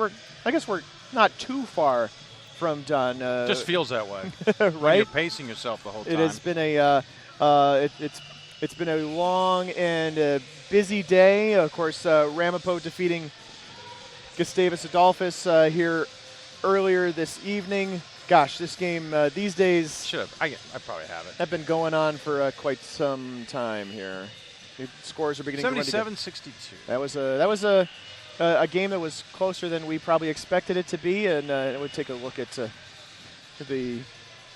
I guess we're not too far from done. Just feels that way. Right? You're pacing yourself the whole time. It has been it's been a long and busy day. Of course, Ramapo defeating Gustavus Adolphus here earlier this evening. Gosh, this game these days I probably have it. Have been going on for quite some time here. The scores are beginning to run together. 77-62. That was a game that was closer than we probably expected it to be, and it would take a look at the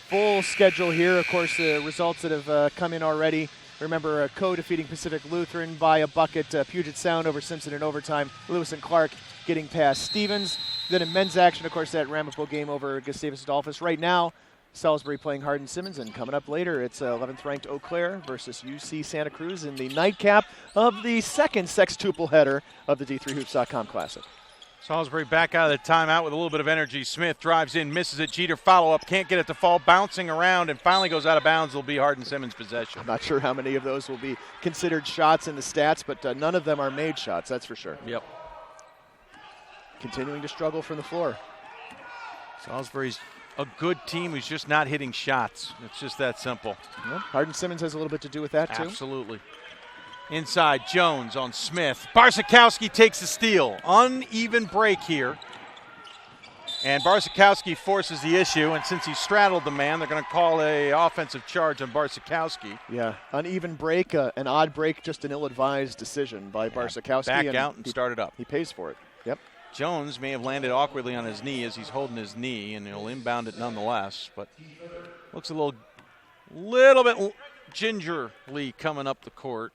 full schedule here. Of course, the results that have come in already. Remember, Co defeating Pacific Lutheran by a bucket. Puget Sound over Simpson in overtime. Lewis and Clark getting past Stevens. Then in men's action, of course, that Ramapo game over Gustavus Adolphus. Right now, Salisbury playing Hardin-Simmons, and coming up later, it's 11th-ranked Eau Claire versus UC Santa Cruz in the nightcap of the second sextuple header of the D3Hoops.com Classic. Salisbury back out of the timeout with a little bit of energy. Smith drives in, misses it. Jeter follow-up, can't get it to fall, bouncing around, and finally goes out of bounds. It'll be Hardin-Simmons' possession. I'm not sure how many of those will be considered shots in the stats, but none of them are made shots, that's for sure. Yep. Continuing to struggle from the floor. Salisbury's a good team who's just not hitting shots. It's just that simple. Yeah, Hardin-Simmons has a little bit to do with that, too. Absolutely. Inside, Jones on Smith. Barsakowski takes the steal. Uneven break here. And Barsakowski forces the issue, and since he straddled the man, they're going to call a offensive charge on Barsakowski. Yeah, uneven break, an odd break, just an ill-advised decision by Barsakowski. Back out and start it up. He pays for it. Yep. Jones may have landed awkwardly on his knee as he's holding his knee, and he'll inbound it nonetheless, but looks a little bit gingerly coming up the court.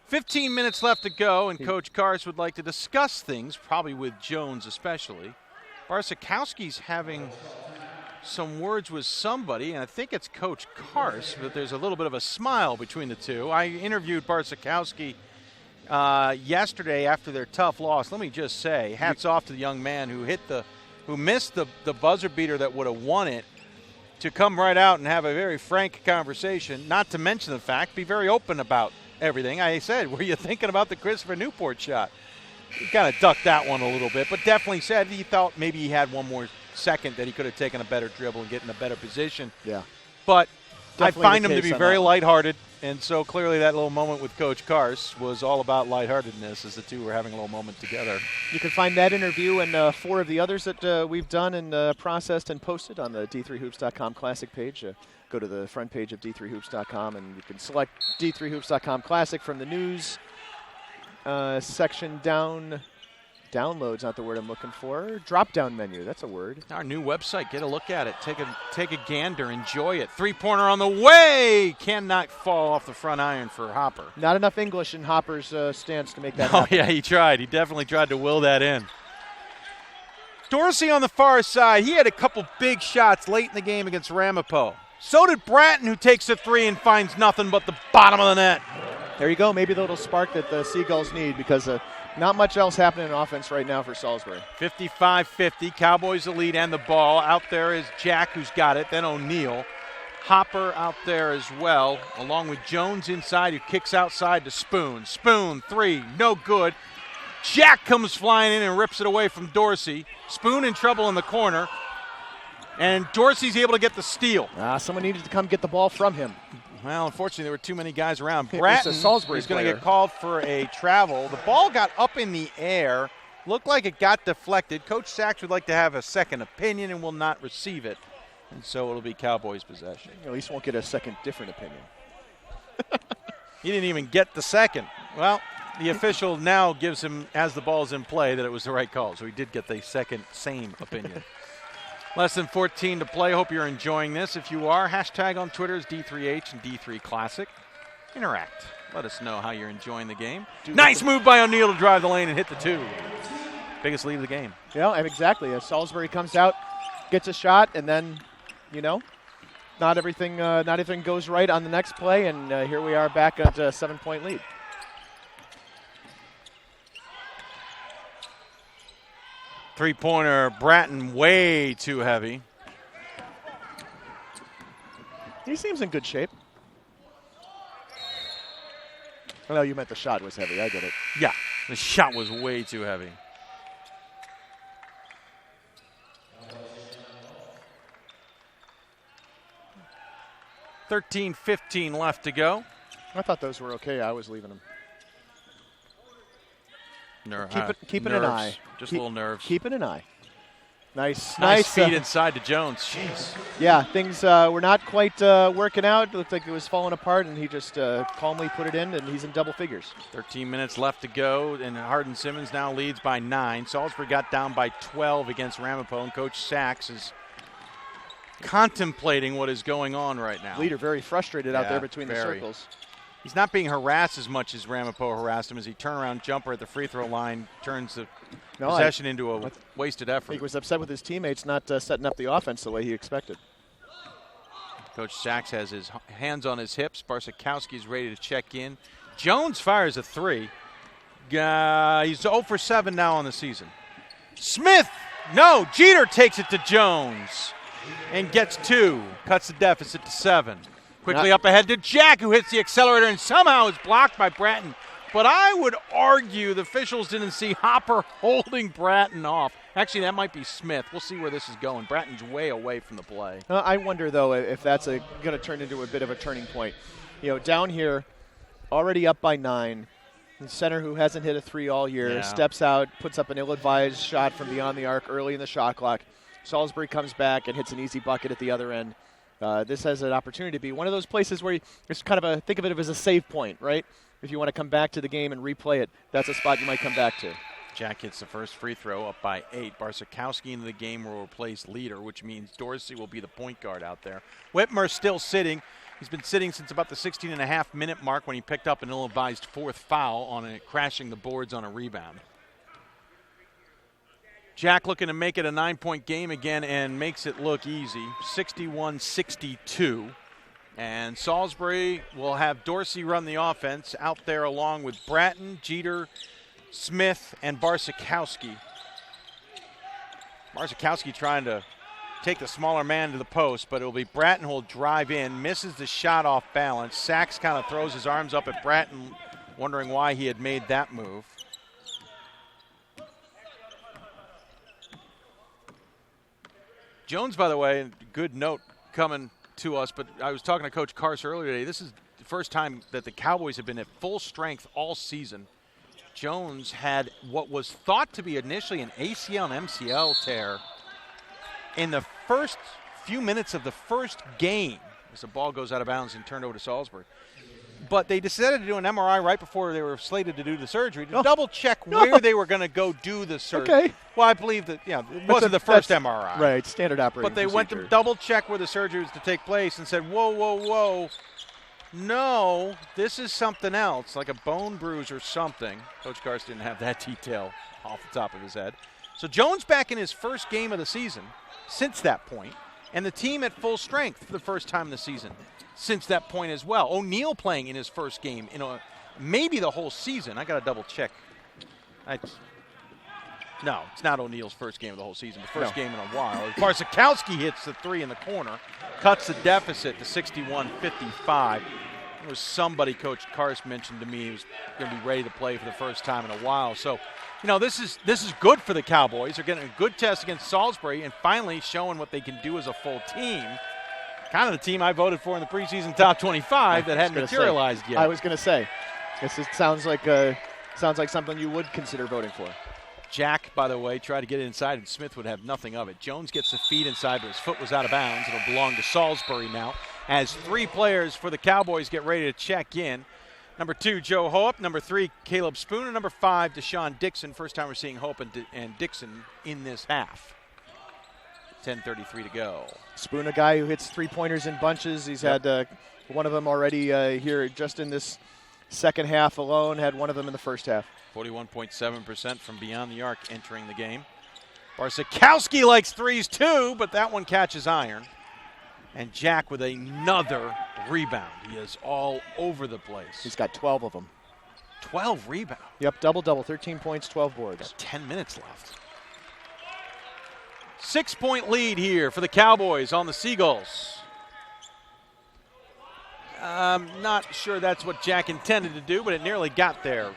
15 minutes left to go, and Coach Kars would like to discuss things, probably with Jones especially. Barsakowski's having some words with somebody, and I think it's Coach Kars, but there's a little bit of a smile between the two. I interviewed Barsakowski yesterday after their tough loss. Let me just say, hats off to the young man who missed the buzzer beater that would have won it, to come right out and have a very frank conversation, not to mention the fact, be very open about everything. I said, were you thinking about the Christopher Newport shot? He kind of ducked that one a little bit, but definitely said he thought maybe he had one more second that he could have taken a better dribble and get in a better position. Yeah. But Definitely I find him to be very lighthearted, and so clearly that little moment with Coach Kars was all about lightheartedness as the two were having a little moment together. You can find that interview and 4 of the others that we've done and processed and posted on the D3Hoops.com Classic page. Go to the front page of D3Hoops.com, and you can select D3Hoops.com Classic from the news section down. Downloads, not the word I'm looking for. Drop-down menu, that's a word. Our new website, get a look at it. Take a gander, enjoy it. Three-pointer on the way! Cannot fall off the front iron for Hopper. Not enough English in Hopper's stance to make that happen. Oh, yeah, he tried. He definitely tried to will that in. Dorsey on the far side, he had a couple big shots late in the game against Ramapo. So did Bratton, who takes a three and finds nothing but the bottom of the net. There you go. Maybe the little spark that the Seagulls need, because not much else happening in offense right now for Salisbury. 55-50, Cowboys the lead and the ball. Out there is Jack, who's got it, then O'Neal. Hopper out there as well, along with Jones inside, who kicks outside to Spoon. Spoon, three, no good. Jack comes flying in and rips it away from Dorsey. Spoon in trouble in the corner, and Dorsey's able to get the steal. Someone needed to come get the ball from him. Well, unfortunately, there were too many guys around. Bratton is going to get called for a travel. The ball got up in the air, looked like it got deflected. Coach Sachs would like to have a second opinion and will not receive it. And so it'll be Cowboys' possession. At least won't get a second different opinion. He didn't even get the second. Well, the official now gives him, as the ball's in play, that it was the right call. So he did get the second same opinion. Less than 14 to play. Hope you're enjoying this. If you are, hashtag on Twitter is D3H and D3 Classic. Interact. Let us know how you're enjoying the game. Nice move by O'Neal to drive the lane and hit the two. Biggest lead of the game. Yeah, exactly. As Salisbury comes out, gets a shot, and then, not everything goes right on the next play, and here we are back at a 7-point lead. Three-pointer, Bratton way too heavy. He seems in good shape. Oh, no, you meant the shot was heavy. I get it. Yeah, the shot was way too heavy. $13-15 left to go. I thought those were okay. I was leaving them. Keeping an eye. Just a little nerves. Keeping an eye. Nice feed inside to Jones. Jeez. Yeah, things were not quite working out. It looked like it was falling apart, and he just calmly put it in, and he's in double figures. 13 minutes left to go, and Hardin-Simmons now leads by 9. Salisbury got down by 12 against Ramapo, and Coach Sachs is contemplating what is going on right now. Leader very frustrated out there between the circles. He's not being harassed as much as Ramapo harassed him as he turnaround jumper at the free throw line turns the possession into a wasted effort. He was upset with his teammates not setting up the offense the way he expected. Coach Sachs has his hands on his hips. Barsikowski's ready to check in. Jones fires a 3. He's 0 for 7 now on the season. Smith, no, Jeter takes it to Jones and gets 2. Cuts the deficit to 7. Quickly up ahead to Jack, who hits the accelerator and somehow is blocked by Bratton. But I would argue the officials didn't see Hopper holding Bratton off. Actually, that might be Smith. We'll see where this is going. Bratton's way away from the play. I wonder, though, if that's going to turn into a bit of a turning point. You know, down here, already up by 9. The center, who hasn't hit a 3 all year, steps out, puts up an ill-advised shot from beyond the arc early in the shot clock. Salisbury comes back and hits an easy bucket at the other end. This has an opportunity to be one of those places where it's kind of think of it as a save point, right? If you want to come back to the game and replay it, that's a spot you might come back to. Jack hits the first free throw up by 8. Barsikowski into the game will replace Leader, which means Dorsey will be the point guard out there. Whitmer still sitting. He's been sitting since about the 16.5-minute mark when he picked up an ill-advised 4th foul on it, crashing the boards on a rebound. Jack looking to make it a 9-point game again and makes it look easy, 61-62. And Salisbury will have Dorsey run the offense out there along with Bratton, Jeter, Smith, and Barsikowski. Barsikowski trying to take the smaller man to the post, but it'll be Bratton who will drive in, misses the shot off balance. Sachs kind of throws his arms up at Bratton, wondering why he had made that move. Jones, by the way, good note coming to us, but I was talking to Coach Kars earlier today. This is the first time that the Cowboys have been at full strength all season. Jones had what was thought to be initially an ACL and MCL tear in the first few minutes of the first game as the ball goes out of bounds and turned over to Salisbury. But they decided to do an MRI right before they were slated to do the surgery to double-check where they were going to go do the surgery. Okay. Well, I believe that, it wasn't the first MRI. Right, standard operating But they went to double-check where the surgery was to take place and said, whoa, no, this is something else, like a bone bruise or something. Coach Kars didn't have that detail off the top of his head. So Jones back in his first game of the season since that point, and the team at full strength for the first time in the season since that point as well. O'Neal playing in his first game in maybe the whole season. I got to double check. No, it's not O'Neal's first game of the whole season. The first game in a while. Barsikowski hits the 3 in the corner, cuts the deficit to 61-55. There was somebody Coach Kars mentioned to me he was going to be ready to play for the first time in a while. So, this is good for the Cowboys. They're getting a good test against Salisbury and finally showing what they can do as a full team. Kind of the team I voted for in the preseason top 25 that hadn't materialized yet. I was going to say, this sounds like something you would consider voting for. Jack, by the way, tried to get it inside, and Smith would have nothing of it. Jones gets the feed inside, but his foot was out of bounds. It'll belong to Salisbury now as 3 players for the Cowboys get ready to check in. Number 2, Joe Hope. Number 3, Caleb Spoon. And number 5, Deshaun Dixon. First time we're seeing Hope and Dixon in this half. 10:33 to go. Spoon, a guy who hits 3-pointers in bunches. He's had one of them already here just in this second half alone. Had one of them in the first half. 41.7% from beyond the arc entering the game. Barsikowski likes threes too, but that one catches iron. And Jack with another rebound. He is all over the place. He's got 12 of them. 12 rebounds. Yep, double-double, 13 points, 12 boards. Got 10 minutes left. 6-point lead here for the Cowboys on the Seagulls. I'm not sure that's what Jack intended to do, but it nearly got there.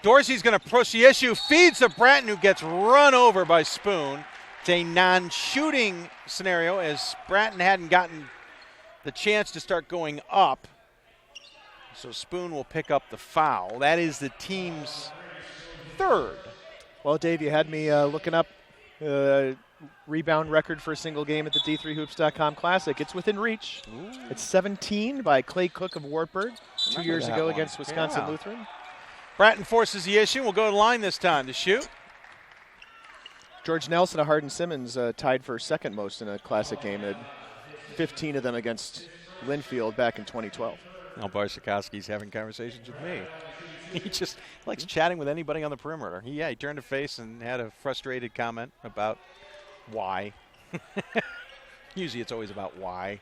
Dorsey's going to push the issue, feeds to Bratton, who gets run over by Spoon. It's a non-shooting scenario as Bratton hadn't gotten the chance to start going up. So Spoon will pick up the foul. That is the team's 3rd. Well, Dave, you had me looking up rebound record for a single game at the D3Hoops.com Classic. It's within reach. Ooh. It's 17 by Clay Cook of Wartburg 2 years ago one. against Wisconsin Lutheran. Bratton forces the issue. We'll go to the line this time to shoot. George Nelson of Hardin-Simmons tied for second most in a Classic game. Had 15 of them against Linfield back in 2012. Now Barsikowski's having conversations with me. He just likes chatting with anybody on the perimeter. He turned a face and had a frustrated comment about why. Usually it's always about why.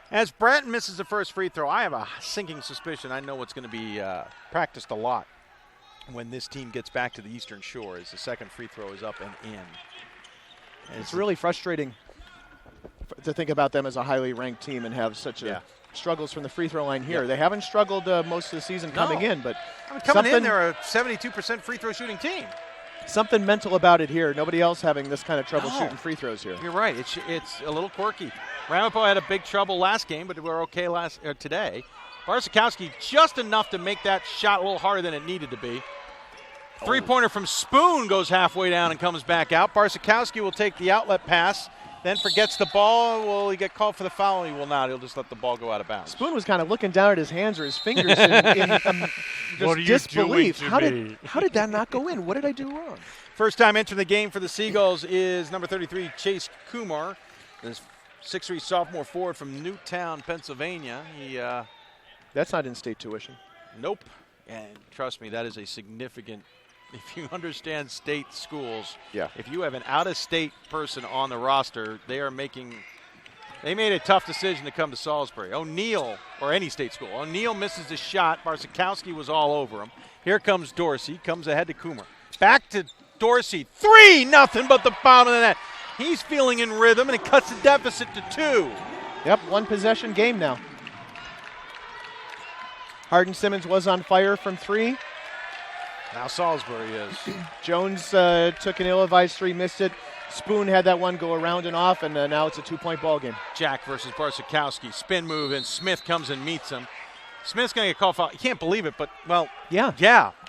As Bratton misses the first free throw, I have a sinking suspicion I know what's going to be practiced a lot when this team gets back to the Eastern Shore as the second free throw is up and in. And it's really frustrating to think about them as a highly ranked team and have such struggles from the free throw line here. They haven't struggled most of the season coming in, but coming in, they're a 72% free throw shooting team. Something mental about it here. Nobody else having this kind of trouble shooting free throws here. You're right. It's a little quirky. Ramapo had a big trouble last game, but we're okay today. Barsikowski just enough to make that shot a little harder than it needed to be. Three-pointer from Spoon goes halfway down and comes back out. Barsikowski will take the outlet pass, then forgets the ball. Will he get called for the foul? He will not. He'll just let the ball go out of bounds. Spoon was kind of looking down at his hands or his fingers in just disbelief. How did that not go in? What did I do wrong? First time entering the game for the Seagulls is number 33, Chase Kumar. This 6'3" sophomore forward from Newtown, Pennsylvania. That's not in-state tuition. Nope. And trust me, that is a significant. If you understand state schools, if you have an out-of-state person on the roster, they made a tough decision to come to Salisbury. O'Neill, or any state school. O'Neill misses the shot. Barsikowski was all over him. Here comes Dorsey, comes ahead to Kumar. Back to Dorsey. 3, nothing but the bottom of the net. He's feeling in rhythm, and it cuts the deficit to 2. Yep, one possession game now. Hardin-Simmons was on fire from 3. Now Salisbury is. Jones took an ill-advised 3, missed it. Spoon had that one go around and off, and now it's a 2-point ball game. Jack versus Barsikowski. Spin move, and Smith comes and meets him. Smith's going to get called foul. You can't believe it, but,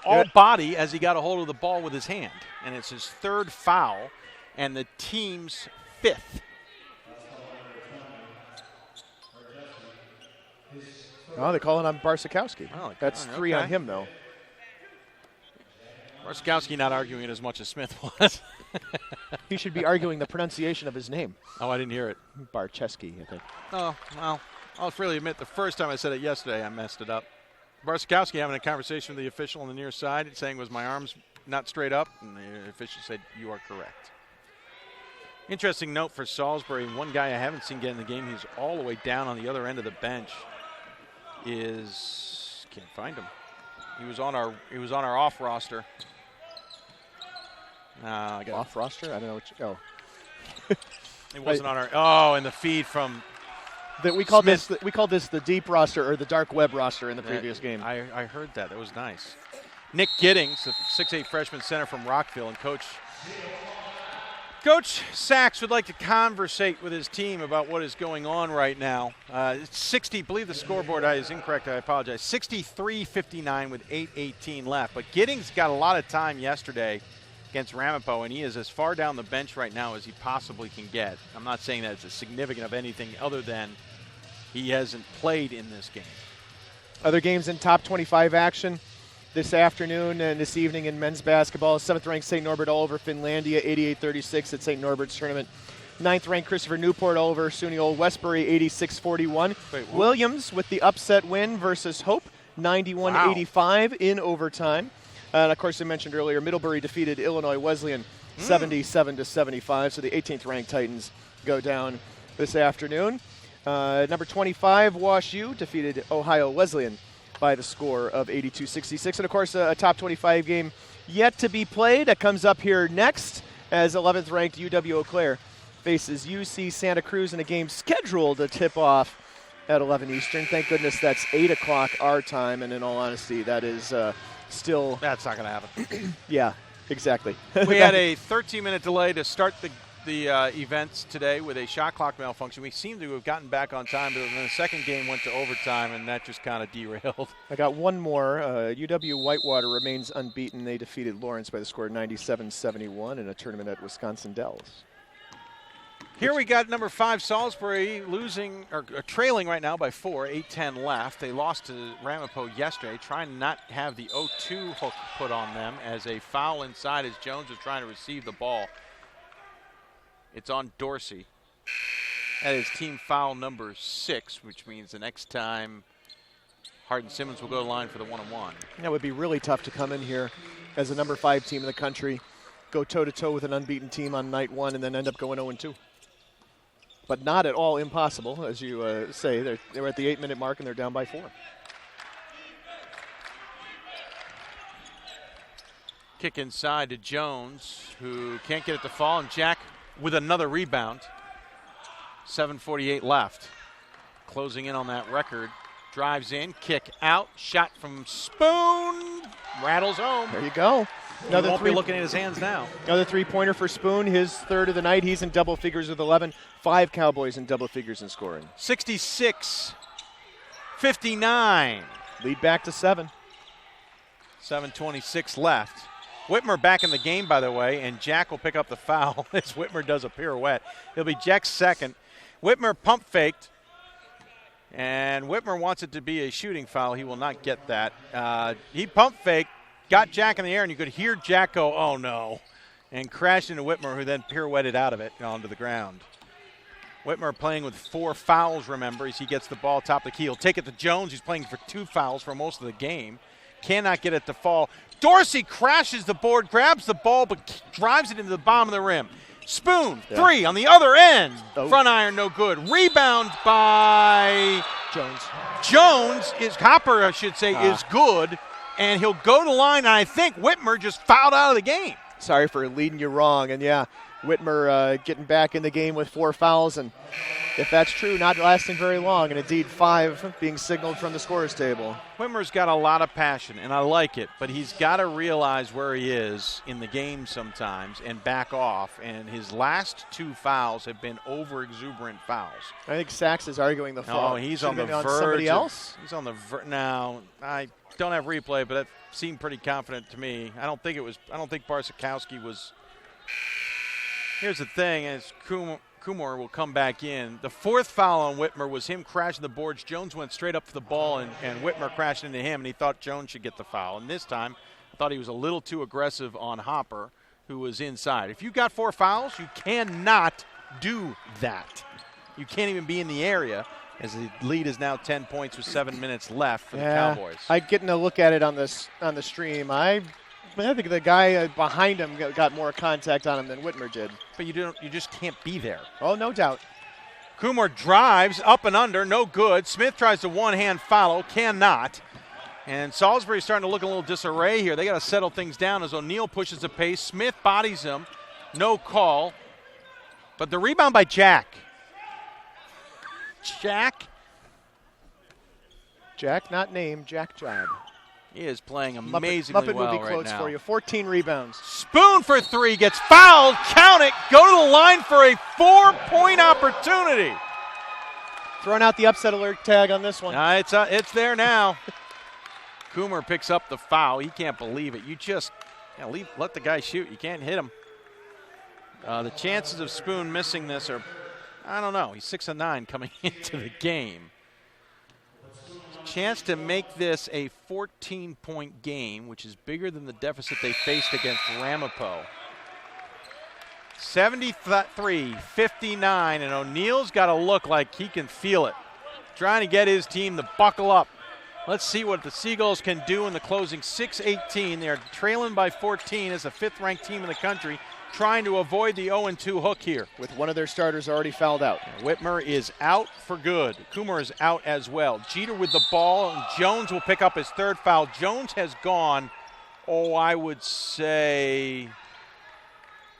all body as he got a hold of the ball with his hand. And it's his 3rd foul and the team's 5th. Oh, they call it on Barsikowski. Oh, that's 3 on him, though. Barsikowski not arguing it as much as Smith was. He should be arguing the pronunciation of his name. Oh, I didn't hear it. Barcheski, I think. Oh, well, I'll freely admit the first time I said it yesterday, I messed it up. Barsikowski having a conversation with the official on the near side, saying, was my arms not straight up? And the official said, you are correct. Interesting note for Salisbury, one guy I haven't seen get in the game, he's all the way down on the other end of the bench, can't find him. He was on our off roster. Off roster? I don't know what it wasn't on our. And the feed from. We called this the deep roster or the dark web roster in the previous game. I heard that. That was nice. Nick Giddings, the 6'8" freshman center from Rockville, and Coach Sachs would like to conversate with his team about what is going on right now. It's 60, I believe the scoreboard is incorrect, I apologize. 63-59 with 8:18 left. But Giddings got a lot of time yesterday against Ramapo, and he is as far down the bench right now as he possibly can get. I'm not saying that it's significant of anything other than he hasn't played in this game. Other games in top 25 action this afternoon and this evening in men's basketball. 7th-ranked St. Norbert all over Finlandia, 88-36 at St. Norbert's tournament. 9th-ranked Christopher Newport all over SUNY Old Westbury, 86-41. Williams with the upset win versus Hope, 91-85 in overtime. And, of course, I mentioned earlier, Middlebury defeated Illinois Wesleyan 77-75. So the 18th-ranked Titans go down this afternoon. Number 25, Wash U defeated Ohio Wesleyan by the score of 82-66. And, of course, a top 25 game yet to be played. That comes up here next as 11th-ranked UW-Eau Claire faces UC Santa Cruz in a game scheduled to tip off at 11 Eastern. Thank goodness that's 8 o'clock our time. And in all honesty, that is still... That's not going to happen. Yeah, exactly. We had a 13-minute delay to start the events today with a shot clock malfunction. We seem to have gotten back on time, but then the second game went to overtime, and that just kind of derailed. I got one more. UW Whitewater remains unbeaten. They defeated Lawrence by the score of 97-71 in a tournament at Wisconsin Dells. Here we got number 5 Salisbury losing or trailing right now by 4, 8:10 left. They lost to Ramapo yesterday, trying not to have the 0-2 hook put on them as a foul inside as Jones was trying to receive the ball. It's on Dorsey. That is team foul number 6, which means the next time Hardin-Simmons will go to the line for the 1-on-1. That would be really tough to come in here as a number 5 team in the country, go toe-to-toe with an unbeaten team on night 1, and then end up going 0-2. But not at all impossible, as you say. They're at the 8-minute mark, and they're down by 4. Kick inside to Jones, who can't get it to fall, and Jack with another rebound. 7:48 left. Closing in on that record. Drives in, kick out, shot from Spoon, rattles home. There you go. He won't be looking at his hands now. Another three-pointer for Spoon, his third of the night. He's in double figures with 11. 5 Cowboys in double figures in scoring. 66-59. Lead back to 7. 7:26 left. Whitmer back in the game, by the way, and Jack will pick up the foul as Whitmer does a pirouette. It'll be Jack's second. Whitmer pump faked, and Whitmer wants it to be a shooting foul. He will not get that. He pump faked, got Jack in the air, and you could hear Jack go, oh no, and crashed into Whitmer, who then pirouetted out of it onto the ground. Whitmer playing with 4 fouls, remember, as he gets the ball top of the key. He'll take it to Jones, who's playing for 2 fouls for most of the game. Cannot get it to fall. Dorsey crashes the board, grabs the ball, but drives it into the bottom of the rim. Spoon, 3 on the other end. Oh. Front iron, no good. Rebound by Jones. Jones is, Hopper, I should say, is good. And he'll go to the line, and I think Whitmer just fouled out of the game. Sorry for leading you wrong. And, yeah, Whitmer getting back in the game with 4 fouls. And if that's true, not lasting very long. And, indeed, 5 being signaled from the scorer's table. Whitmer's got a lot of passion, and I like it. But he's got to realize where he is in the game sometimes and back off. And his last 2 fouls have been over-exuberant fouls. I think Sachs is arguing the foul. No, he's on the verge. Somebody else? He's on the verge. Now, I don't have replay, but it seemed pretty confident to me. I don't think Barsikowski was. Here's the thing, as Kumar will come back in. The 4th foul on Whitmer was him crashing the boards. Jones went straight up to the ball, and Whitmer crashed into him, and he thought Jones should get the foul. And this time, I thought he was a little too aggressive on Hopper, who was inside. If you got 4 fouls, you cannot do that. You can't even be in the area, as the lead is now 10 points with 7 minutes left for the Cowboys. I getting a look at it on the stream. I think the guy behind him got more contact on him than Whitmer did. But you just can't be there. Oh, no doubt. Kumar drives up and under, no good. Smith tries to one-hand follow, cannot. And Salisbury's starting to look a little disarray here. They got to settle things down as O'Neal pushes the pace. Smith bodies him, no call. But the rebound by Jack. Jack, not named, Jack Job. He is playing amazingly Muppet well movie right quotes now. for you. 14 rebounds. Spoon for 3, gets fouled, count it, go to the line for a 4-point opportunity. Throwing out the upset alert tag on this one. It's there now. Kumar picks up the foul. He can't believe it. You just let the guy shoot. You can't hit him. The chances of Spoon missing this are, I don't know. He's 6-9 coming into the game. Chance to make this a 14-point game, which is bigger than the deficit they faced against Ramapo. 73-59, and O'Neal's got to look like he can feel it. Trying to get his team to buckle up. Let's see what the Seagulls can do in the closing 6:18. They're trailing by 14 as the 5th-ranked team in the country, trying to avoid the 0-2 hook here. With one of their starters already fouled out. Whitmer is out for good. Kumar is out as well. Jeter with the ball, and Jones will pick up his 3rd foul. Jones has gone, I would say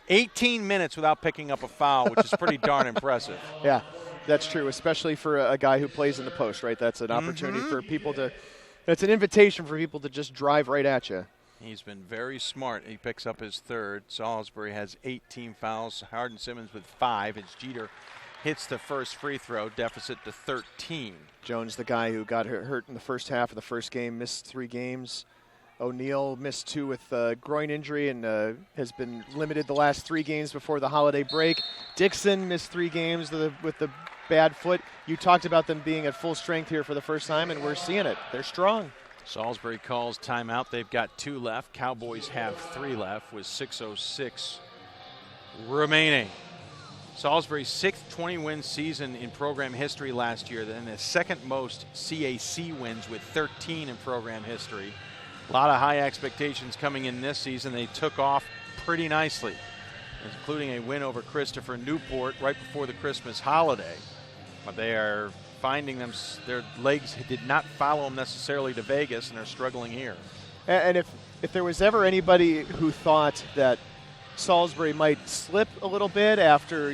18 minutes without picking up a foul, which is pretty darn impressive. Yeah, that's true, especially for a guy who plays in the post, right? That's an opportunity for people to – that's an invitation for people to just drive right at you. He's been very smart. He picks up his 3rd. Salisbury has 18 fouls. Hardin-Simmons with 5 as Jeter hits the first free throw, deficit to 13. Jones, the guy who got hurt in the first half of the first game, missed 3 games. O'Neal missed 2 with groin injury and has been limited the last 3 games before the holiday break. Dixon missed 3 games with the bad foot. You talked about them being at full strength here for the first time, and we're seeing it. They're strong. Salisbury calls timeout. They've got 2 left. Cowboys have 3 left with 6:06 remaining. Salisbury's 6th 20-win season in program history last year, then the 2nd most CAC wins with 13 in program history. A lot of high expectations coming in this season. They took off pretty nicely, including a win over Christopher Newport right before the Christmas holiday. But they are finding their legs did not follow them necessarily to Vegas, and are struggling here. And if there was ever anybody who thought that Salisbury might slip a little bit after,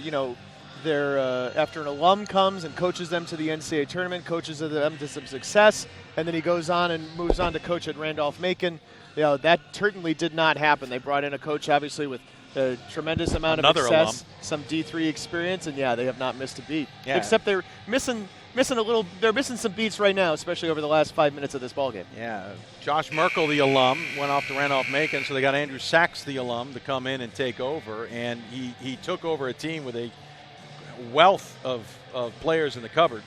after an alum comes and coaches them to the NCAA tournament, coaches them to some success, and then he goes on and moves on to coach at Randolph-Macon, that certainly did not happen. They brought in a coach, obviously, with a tremendous amount of success, alum. some D3 experience, and they have not missed a beat. Yeah. Except they're missing some beats right now, especially over the last 5 minutes of this ballgame. Yeah, Josh Merkel, the alum, went off to Randolph-Macon, so they got Andrew Sachs, the alum, to come in and take over, and he took over a team with a wealth of players in the cupboard.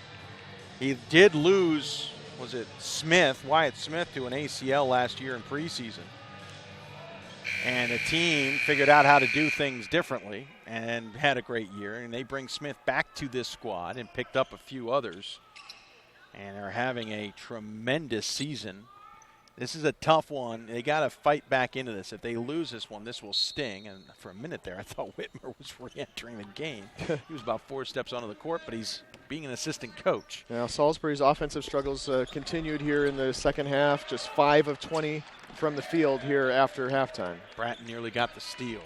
He did lose, Wyatt Smith, to an ACL last year in preseason. And the team figured out how to do things differently and had a great year. And they bring Smith back to this squad and picked up a few others. And are having a tremendous season. This is a tough one. They got to fight back into this. If they lose this one, this will sting. And for a minute there, I thought Whitmer was re-entering the game. He was about 4 steps onto the court, but he's being an assistant coach. Now, Salisbury's offensive struggles continued here in the second half. Just 5 of 20 from the field here after halftime. Bratton nearly got the steal.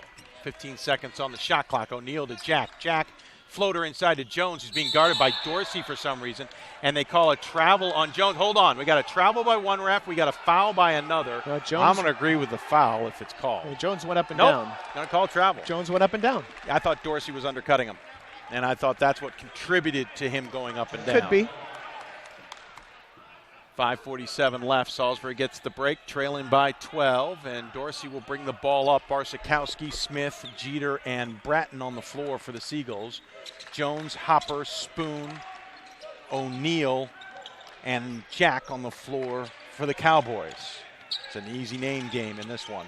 15 seconds on the shot clock. O'Neal to Jack. Jack, floater inside to Jones, who's being guarded by Dorsey for some reason, and they call a travel on Jones. Hold on. We got a travel by one ref. We got a foul by another. I'm going to agree with the foul if it's called. Hey, Jones went up and down. Going to call travel. Jones went up and down. I thought Dorsey was undercutting him, and I thought that's what contributed to him going up and down. Could be. 5:47 left. Salisbury gets the break, trailing by 12, and Dorsey will bring the ball up. Barsakowski, Smith, Jeter, and Bratton on the floor for the Seagulls. Jones, Hopper, Spoon, O'Neal, and Jack on the floor for the Cowboys. It's an easy name game in this one.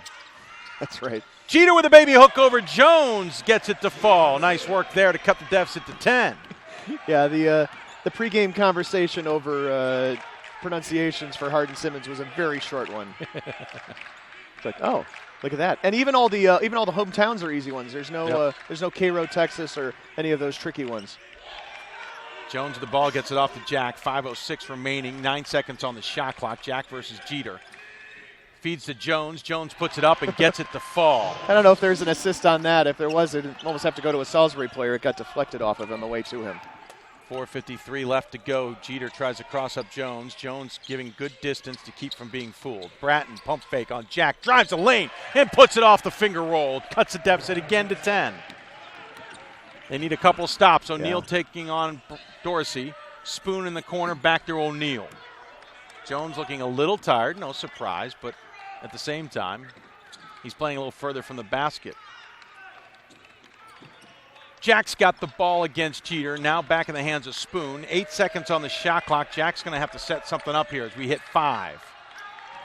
That's right. Jeter with a baby hook over Jones, gets it to fall. Nice work there to cut the deficit to 10. Yeah, the pregame conversation over pronunciations for Hardin-Simmons was a very short one. It's like, oh, look at that. And even all the hometowns are easy ones. There's no Cairo, Texas, or any of those tricky ones. Jones with the ball, gets it off to Jack. 5:06 remaining, 9 seconds on the shot clock. Jack versus Jeter. Feeds to Jones. Jones puts it up and gets it to fall. I don't know if there's an assist on that. If there was, it'd almost have to go to a Salisbury player. It got deflected off of him away to him. 4:53 left to go. Jeter tries to cross up Jones. Jones giving good distance to keep from being fooled. Bratton, pump fake on Jack, drives the lane and puts it off the finger roll. Cuts the deficit again to 10. They need a couple stops. O'Neal taking on Dorsey. Spoon in the corner, back to O'Neal. Jones looking a little tired, no surprise, but at the same time, he's playing a little further from the basket. Jack's got the ball against Jeter, now back in the hands of Spoon. 8 seconds on the shot clock. Jack's going to have to set something up here as we hit 5.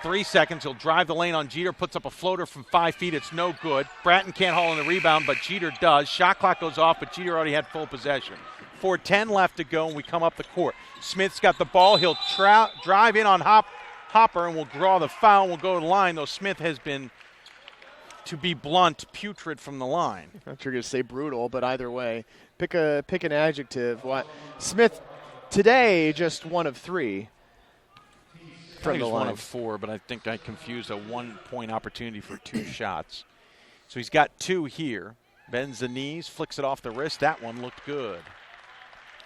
3 seconds, he'll drive the lane on Jeter, puts up a floater from 5 feet. It's no good. Bratton can't haul in the rebound, but Jeter does. Shot clock goes off, but Jeter already had full possession. 4:10 left to go, and we come up the court. Smith's got the ball. He'll drive in on Hopper, and we'll draw the foul. We'll go to the line, though Smith has been, to be blunt, putrid from the line. I'm not sure you're going to say brutal, but either way, pick an adjective. Smith today just 1 of 3 from the line. 1 of 4, but I think I confused a 1-point opportunity for 2 shots. So he's got 2 here. Bends the knees, flicks it off the wrist. That one looked good.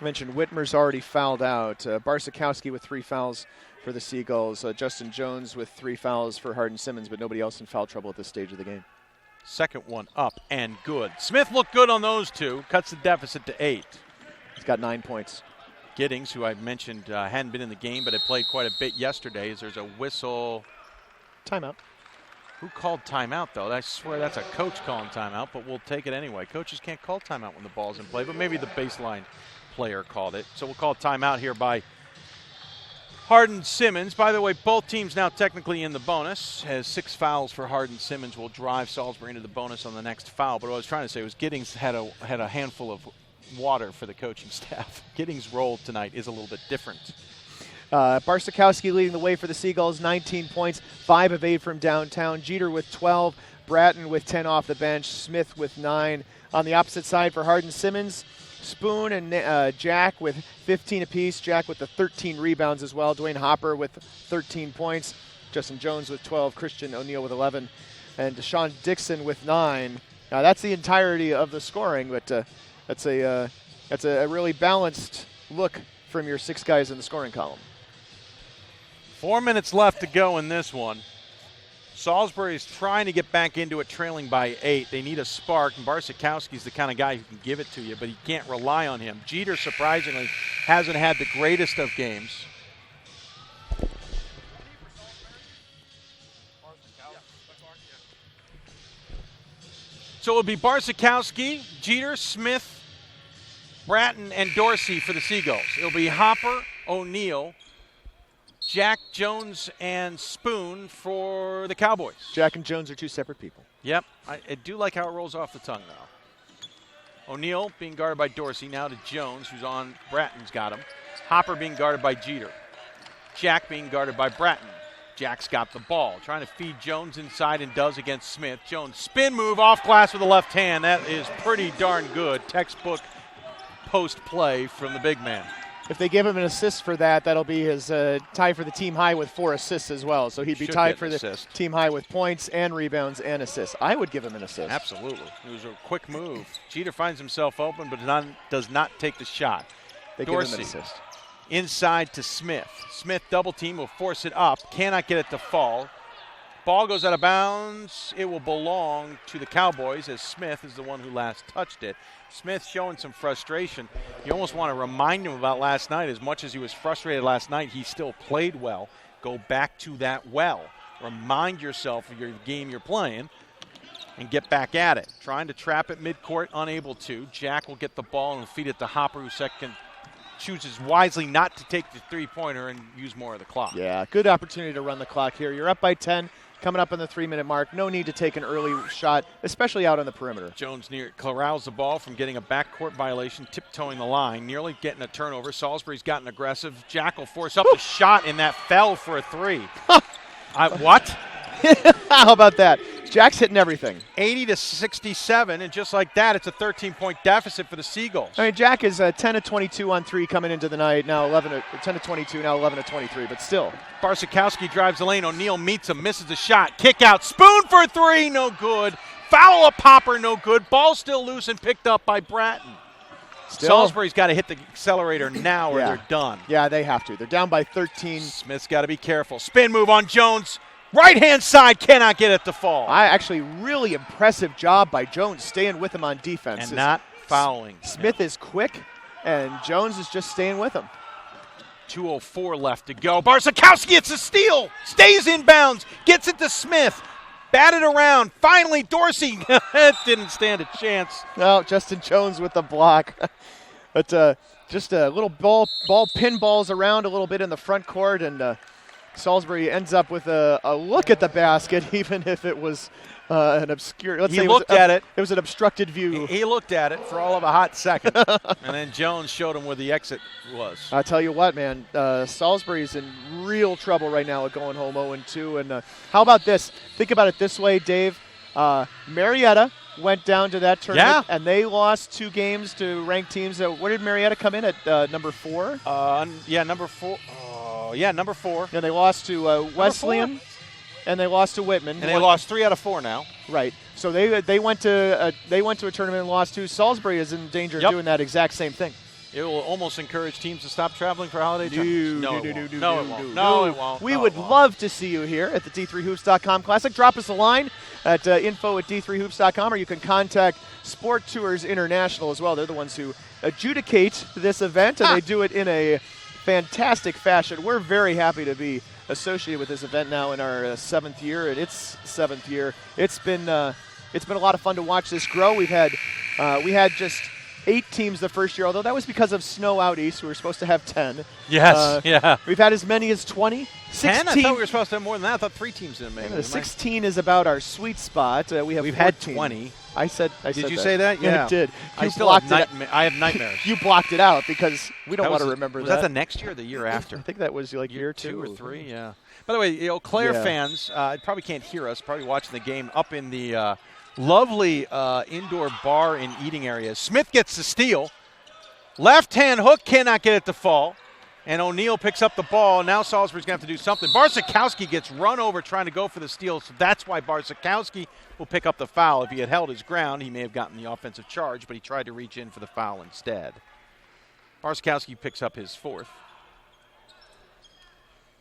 I mentioned Whitmer's already fouled out. Barsakowski with 3 fouls for the Seagulls. Justin Jones with 3 fouls for Hardin-Simmons, but nobody else in foul trouble at this stage of the game. Second one up and good. Smith looked good on those 2. Cuts the deficit to 8. He's got 9 points. Giddings, who I mentioned hadn't been in the game but had played quite a bit yesterday, as there's a whistle. Timeout. Who called timeout, though? I swear that's a coach calling timeout, but we'll take it anyway. Coaches can't call timeout when the ball's in play, but maybe the baseline player called it. So we'll call timeout here by Hardin-Simmons. By the way, both teams now technically in the bonus. Has 6 fouls for Hardin-Simmons. Will drive Salisbury into the bonus on the next foul. But what I was trying to say was Giddings had a handful of water for the coaching staff. Giddings' role tonight is a little bit different. Barsakowski leading the way for the Seagulls, 19 points, 5 of 8 from downtown. Jeter with 12, Bratton with 10 off the bench, Smith with 9. On the opposite side for Hardin-Simmons, Spoon and Jack with 15 apiece. Jack with the 13 rebounds as well. Dwayne Hopper with 13 points. Justin Jones with 12. Christian O'Neill with 11. And Deshaun Dixon with 9. Now that's the entirety of the scoring, but that's a really balanced look from your 6 guys in the scoring column. 4 minutes left to go in this one. Salisbury is trying to get back into it, trailing by 8. They need a spark, and Barsakowski's the kind of guy who can give it to you, but you can't rely on him. Jeter, surprisingly, hasn't had the greatest of games. So it'll be Barsakowski, Jeter, Smith, Bratton, and Dorsey for the Seagulls. It'll be Hopper, O'Neill, Jack, Jones, and Spoon for the Cowboys. Jack and Jones are 2 separate people. Yep. I do like how it rolls off the tongue, though. O'Neill being guarded by Dorsey. Now to Jones, who's on. Bratton's got him. Hopper being guarded by Jeter. Jack being guarded by Bratton. Jack's got the ball. Trying to feed Jones inside and does against Smith. Jones spin move off glass with the left hand. That is pretty darn good. Textbook post play from the big man. If they give him an assist for that, that'll be his tie for the team high with 4 assists as well. So he'd be tied for the team high with points and rebounds and assists. I would give him an assist. Absolutely. It was a quick move. Jeter finds himself open, but does not take the shot. Dorsey, give him an assist. Inside to Smith. Smith double team will force it up. Cannot get it to fall. Ball goes out of bounds. It will belong to the Cowboys as Smith is the one who last touched it. Smith showing some frustration. You almost want to remind him about last night. As much as he was frustrated last night, he still played well. Go back to that well. Remind yourself of your game you're playing and get back at it. Trying to trap it midcourt, unable to. Jack will get the ball and feed it to Hopper, who chooses wisely not to take the three-pointer and use more of the clock. Yeah, good opportunity to run the clock here. You're up by 10. Coming up on the 3-minute mark. No need to take an early shot, especially out on the perimeter. Jones corrals the ball from getting a backcourt violation, tiptoeing the line, nearly getting a turnover. Salisbury's gotten aggressive. Jack will force up the shot, and that fell for a 3. What? How about that? Jack's hitting everything. 80-67, and just like that, it's a 13-point deficit for the Seagulls. I mean, Jack is 10 of 22 on 3 coming into the night. Now 10 of 22, now 11 of 23, but still. Barsakowski drives the lane. O'Neill meets him, misses the shot. Kick out. Spoon for 3, no good. Foul up Hopper, no good. Ball still loose and picked up by Bratton. Salisbury's got to hit the accelerator now or they're done. Yeah, they have to. They're down by 13. Smith's got to be careful. Spin move on Jones. Right-hand side, cannot get it to fall. Actually, really impressive job by Jones staying with him on defense. And not fouling. Smith is quick, and Jones is just staying with him. 2:04 left to go. Barsakowski, it's a steal. Stays in bounds. Gets it to Smith. Batted around. Finally, Dorsey. It didn't stand a chance. No, Justin Jones with the block. But just a little ball pinballs around a little bit in the front court, and Salisbury ends up with a look at the basket, even if it was an obscure. Let's say he looked at it. It was an obstructed view. He looked at it for all of a hot second, and then Jones showed him where the exit was. I tell you what, man, Salisbury's in real trouble right now at going home 0-2. And how about this? Think about it this way, Dave. Marietta went down to that tournament, and they lost 2 games to ranked teams. Where did Marietta come in at? Number 4? Number 4. Number 4. And they lost to Wesleyan, and they lost to Whitman. And they lost 3 out of 4 now. Right. So they went to a tournament and lost 2. Salisbury is in danger of doing that exact same thing. It will almost encourage teams to stop traveling for holiday tournaments. No, it won't. We would love to see you here at the D3Hoops.com Classic. Drop us a line at info@D3Hoops.com, or you can contact Sport Tours International as well. They're the ones who adjudicate this event, and they do it in a fantastic fashion. We're very happy to be associated with this event now in our 7th year, and its 7th year. It's been a lot of fun to watch this grow. We had just 8 teams the first year, although that was because of snow out east. We were supposed to have 10. Yes, yeah. We've had as many as 20. 10? I thought we were supposed to have more than that. I thought 3 teams in maybe. 16 is about our sweet spot. We've had 20. I said Did you say that? Yeah. I did. I have nightmares. You blocked it out because we don't want to remember that. Was that the next year or the year after? I think that was like year 2 or 3, yeah. By the way, Eau Claire fans probably can't hear us, probably watching the game up in the lovely indoor bar and eating area. Smith gets the steal. Left-hand hook, cannot get it to fall. And O'Neal picks up the ball. Now Salisbury's going to have to do something. Barsakowski gets run over trying to go for the steal, so that's why Barsakowski will pick up the foul. If he had held his ground, he may have gotten the offensive charge, but he tried to reach in for the foul instead. Barsakowski picks up his 4th.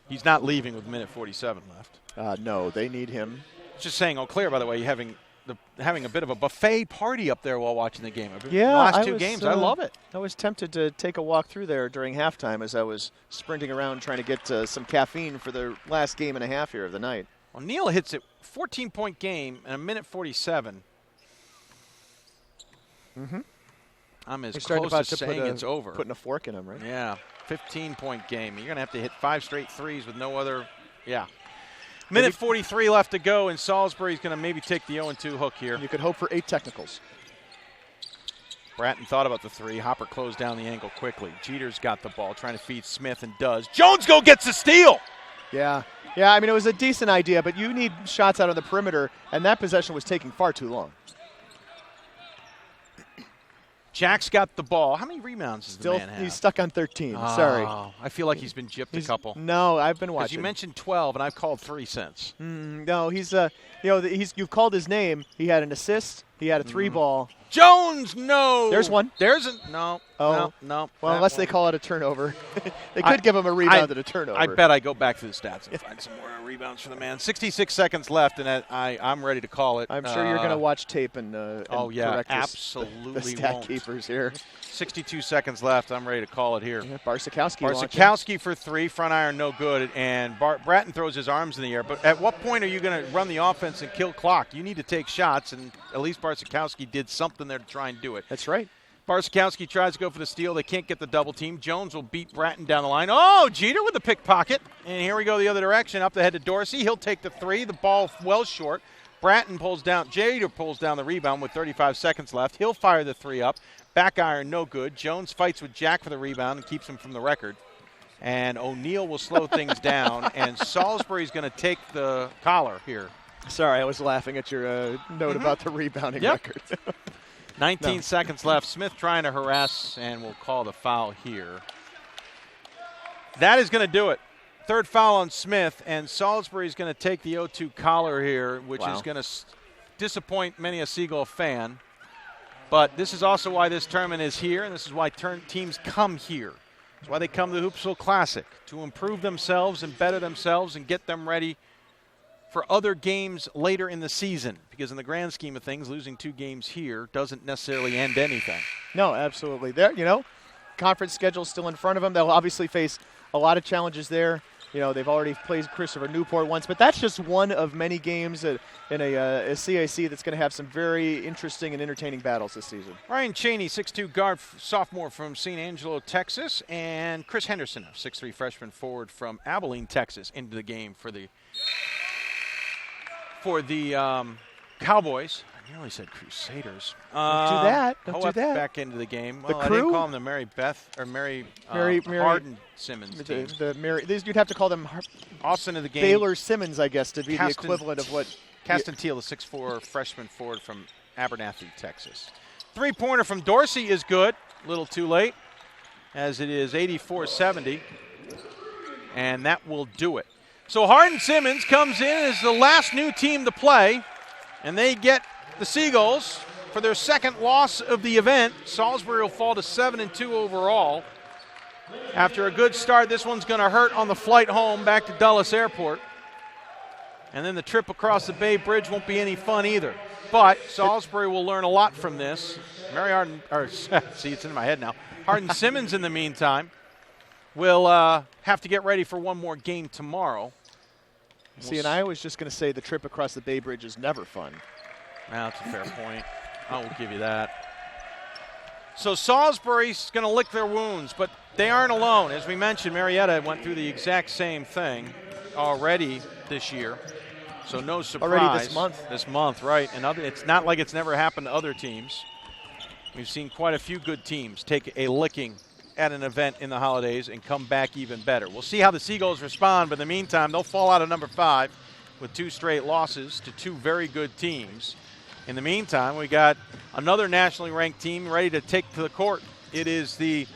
He's not leaving with 1:47 left. No, they need him. Just saying, Eau Claire, by the way, having a bit of a buffet party up there while watching the game. Yeah, the last 2 games, I love it. I was tempted to take a walk through there during halftime as I was sprinting around trying to get some caffeine for the last game and a half here of the night. O'Neal hits it, 14-point game and 1:47. Mm-hmm. I'm as close to saying it's over. Putting a fork in him, right? Yeah, 15-point game. You're going to have to hit 5 straight threes with no other, 1:43 left to go, and Salisbury's going to maybe take the 0-2 hook here. You could hope for 8 technicals. Bratton thought about the 3. Hopper closed down the angle quickly. Jeter's got the ball, trying to feed Smith, and does. Jones gets the steal. Yeah, I mean, it was a decent idea, but you need shots out on the perimeter, and that possession was taking far too long. Jack's got the ball. How many rebounds does the man have? He's stuck on 13. Sorry. I feel like he's been gypped a couple. No, I've been watching. Because you mentioned 12, and I've called 3 since. No, you've called his name. He had an assist. He had a 3-ball. Jones, no. There's one. No. Well, unless they call it a turnover. They could give him a rebound and a turnover. I bet I go back to the stats and find some more rebounds for the man. 66 seconds left, and I'm ready to call it. I'm sure you're going to watch tape and correct absolutely the stat keepers here. 62 seconds left. I'm ready to call it here. Yeah, Barsakowski for 3, front iron, no good, and Bratton throws his arms in the air. But at what point are you going to run the offense and kill clock? You need to take shots, and at least Barsakowski did something there to try and do it. That's right. Barsakowski tries to go for the steal. They can't get the double team. Jones will beat Bratton down the line. Oh, Jeter with the pickpocket. And here we go the other direction, up the head to Dorsey. He'll take the 3. The ball well short. Bratton pulls down. Jeter pulls down the rebound with 35 seconds left. He'll fire the 3 up. Back iron, no good. Jones fights with Jack for the rebound and keeps him from the record. And O'Neal will slow things down. And Salisbury's going to take the collar here. Sorry, I was laughing at your note about the rebounding record. 19 seconds left. Smith trying to harass, and we'll call the foul here. That is going to do it. 3rd foul on Smith, and Salisbury's going to take the 0-2 collar here, which is going to disappoint many a Seagull fan. But this is also why this tournament is here, and this is why teams come here. It's why they come to the Hoopsville Classic, to improve themselves and better themselves and get them ready for other games later in the season, because in the grand scheme of things, losing 2 games here doesn't necessarily end anything. No, absolutely. Conference schedule still in front of them. They'll obviously face a lot of challenges there. They've already played Christopher Newport once, but that's just one of many games in a CIC that's going to have some very interesting and entertaining battles this season. Ryan Cheney, 6'2 guard, sophomore from St. Angelo, Texas, and Chris Henderson, 6'3 freshman forward from Abilene, Texas, into the game for the Cowboys. I nearly said Crusaders. Don't do that. Don't do that. Back into the game. Well, I didn't call them the Mary Hardin-Simmons team. You'd have to call them Austin of the game. Baylor Simmons, I guess, to be the equivalent of what. Caston Teal, the 6'4 freshman forward from Abernathy, Texas. 3-pointer from Dorsey is good. A little too late, as it is 84-70. And that will do it. So Hardin-Simmons comes in as the last new team to play, and they get the Seagulls for their 2nd loss of the event. Salisbury will fall to 7-2 overall. After a good start, this one's going to hurt on the flight home back to Dulles Airport. And then the trip across the Bay Bridge won't be any fun either. But Salisbury will learn a lot from this. See, it's in my head now. Hardin-Simmons in the meantime will have to get ready for one more game tomorrow. See, and I was just going to say the trip across the Bay Bridge is never fun. That's a fair point. I will give you that. So Salisbury's going to lick their wounds, but they aren't alone. As we mentioned, Marietta went through the exact same thing already this year. So no surprise. Already this month. This month, right. And it's not like it's never happened to other teams. We've seen quite a few good teams take a licking at an event in the holidays and come back even better. We'll see how the Seagulls respond, but in the meantime, they'll fall out of number 5 with 2 straight losses to 2 very good teams. In the meantime, we got another nationally ranked team ready to take to the court. It is the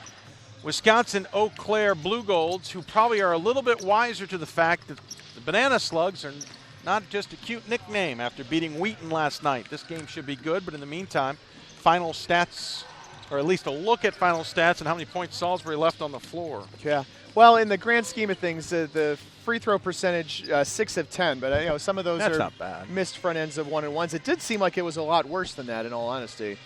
Wisconsin Eau Claire Blue Golds, who probably are a little bit wiser to the fact that the Banana Slugs are not just a cute nickname after beating Wheaton last night. This game should be good, but in the meantime, final stats, or at least a look at final stats and how many points Salisbury left on the floor. Yeah. Well, in the grand scheme of things, the free throw percentage 6 of 10, but some of those That's are not bad. Missed front ends of 1-and-1s. It did seem like it was a lot worse than that, in all honesty.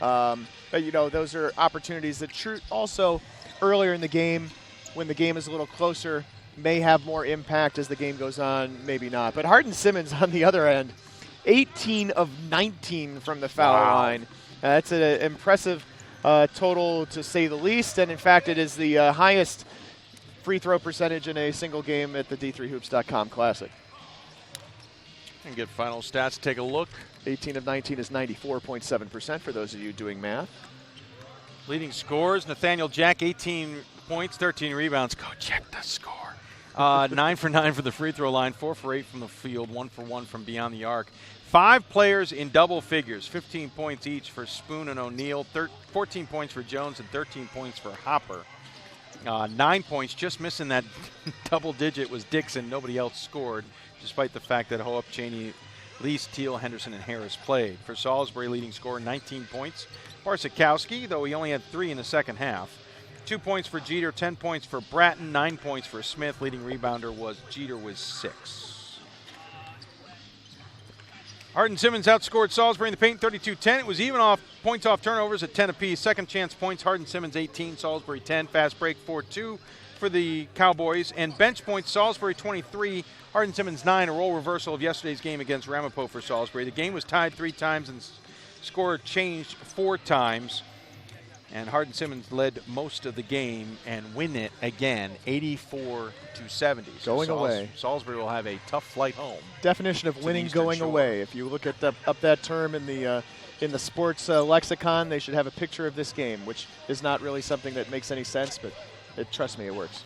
But those are opportunities that also earlier in the game, when the game is a little closer, may have more impact as the game goes on, maybe not. But Hardin-Simmons on the other end, 18 of 19 from the foul line. That's an impressive total, to say the least, and in fact it is the highest free throw percentage in a single game at the D3Hoops.com Classic. And get final stats, take a look. 18 of 19 is 94.7% for those of you doing math. Leading scorers, Nathaniel Jack, 18 points, 13 rebounds. Go check the score. 9 for 9 for the free throw line, 4 for 8 from the field, 1 for 1 from beyond the arc. 5 players in double figures, 15 points each for Spoon and O'Neal, 14 points for Jones and 13 points for Hopper. 9 points, just missing that double digit was Dixon. Nobody else scored, despite the fact that Hope, Cheney, Lee, Steele, Henderson, and Harris played. For Salisbury, leading scorer, 19 points. Barsikowski, though he only had 3 in the second half. 2 points for Jeter, 10 points for Bratton, 9 points for Smith. Leading rebounder was Jeter with 6. Hardin-Simmons outscored Salisbury in the paint 32-10. It was even off points off turnovers at 10 apiece. Second chance points, Hardin-Simmons 18, Salisbury 10. Fast break 4-2 for the Cowboys. And bench points, Salisbury 23, Hardin-Simmons 9, a role reversal of yesterday's game against Ramapo for Salisbury. The game was tied 3 times and score changed 4 times. And Hardin-Simmons led most of the game and win it again, 84-70. Going away. Salisbury will have a tough flight home. Definition of winning going away. If you look at up that term in the sports lexicon, they should have a picture of this game, which is not really something that makes any sense, but trust me, it works.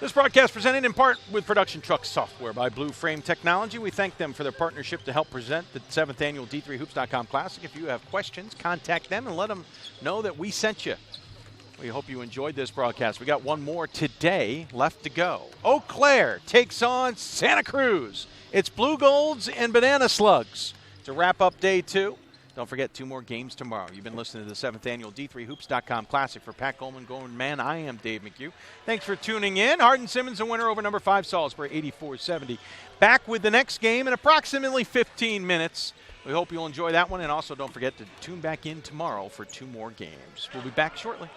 This broadcast presented in part with Production Truck Software by Blue Frame Technology. We thank them for their partnership to help present the 7th annual D3Hoops.com Classic. If you have questions, contact them and let them know that we sent you. We hope you enjoyed this broadcast. We got one more today left to go. Eau Claire takes on Santa Cruz. It's Blue Golds and Banana Slugs to wrap up day 2. Don't forget 2 more games tomorrow. You've been listening to the 7th annual D3Hoops.com Classic. For Pat Coleman, Goldman Man, I am Dave McHugh. Thanks for tuning in. Hardin-Simmons a winner over number 5 Salisbury, 84-70. Back with the next game in approximately 15 minutes. We hope you'll enjoy that one. And also don't forget to tune back in tomorrow for 2 more games. We'll be back shortly.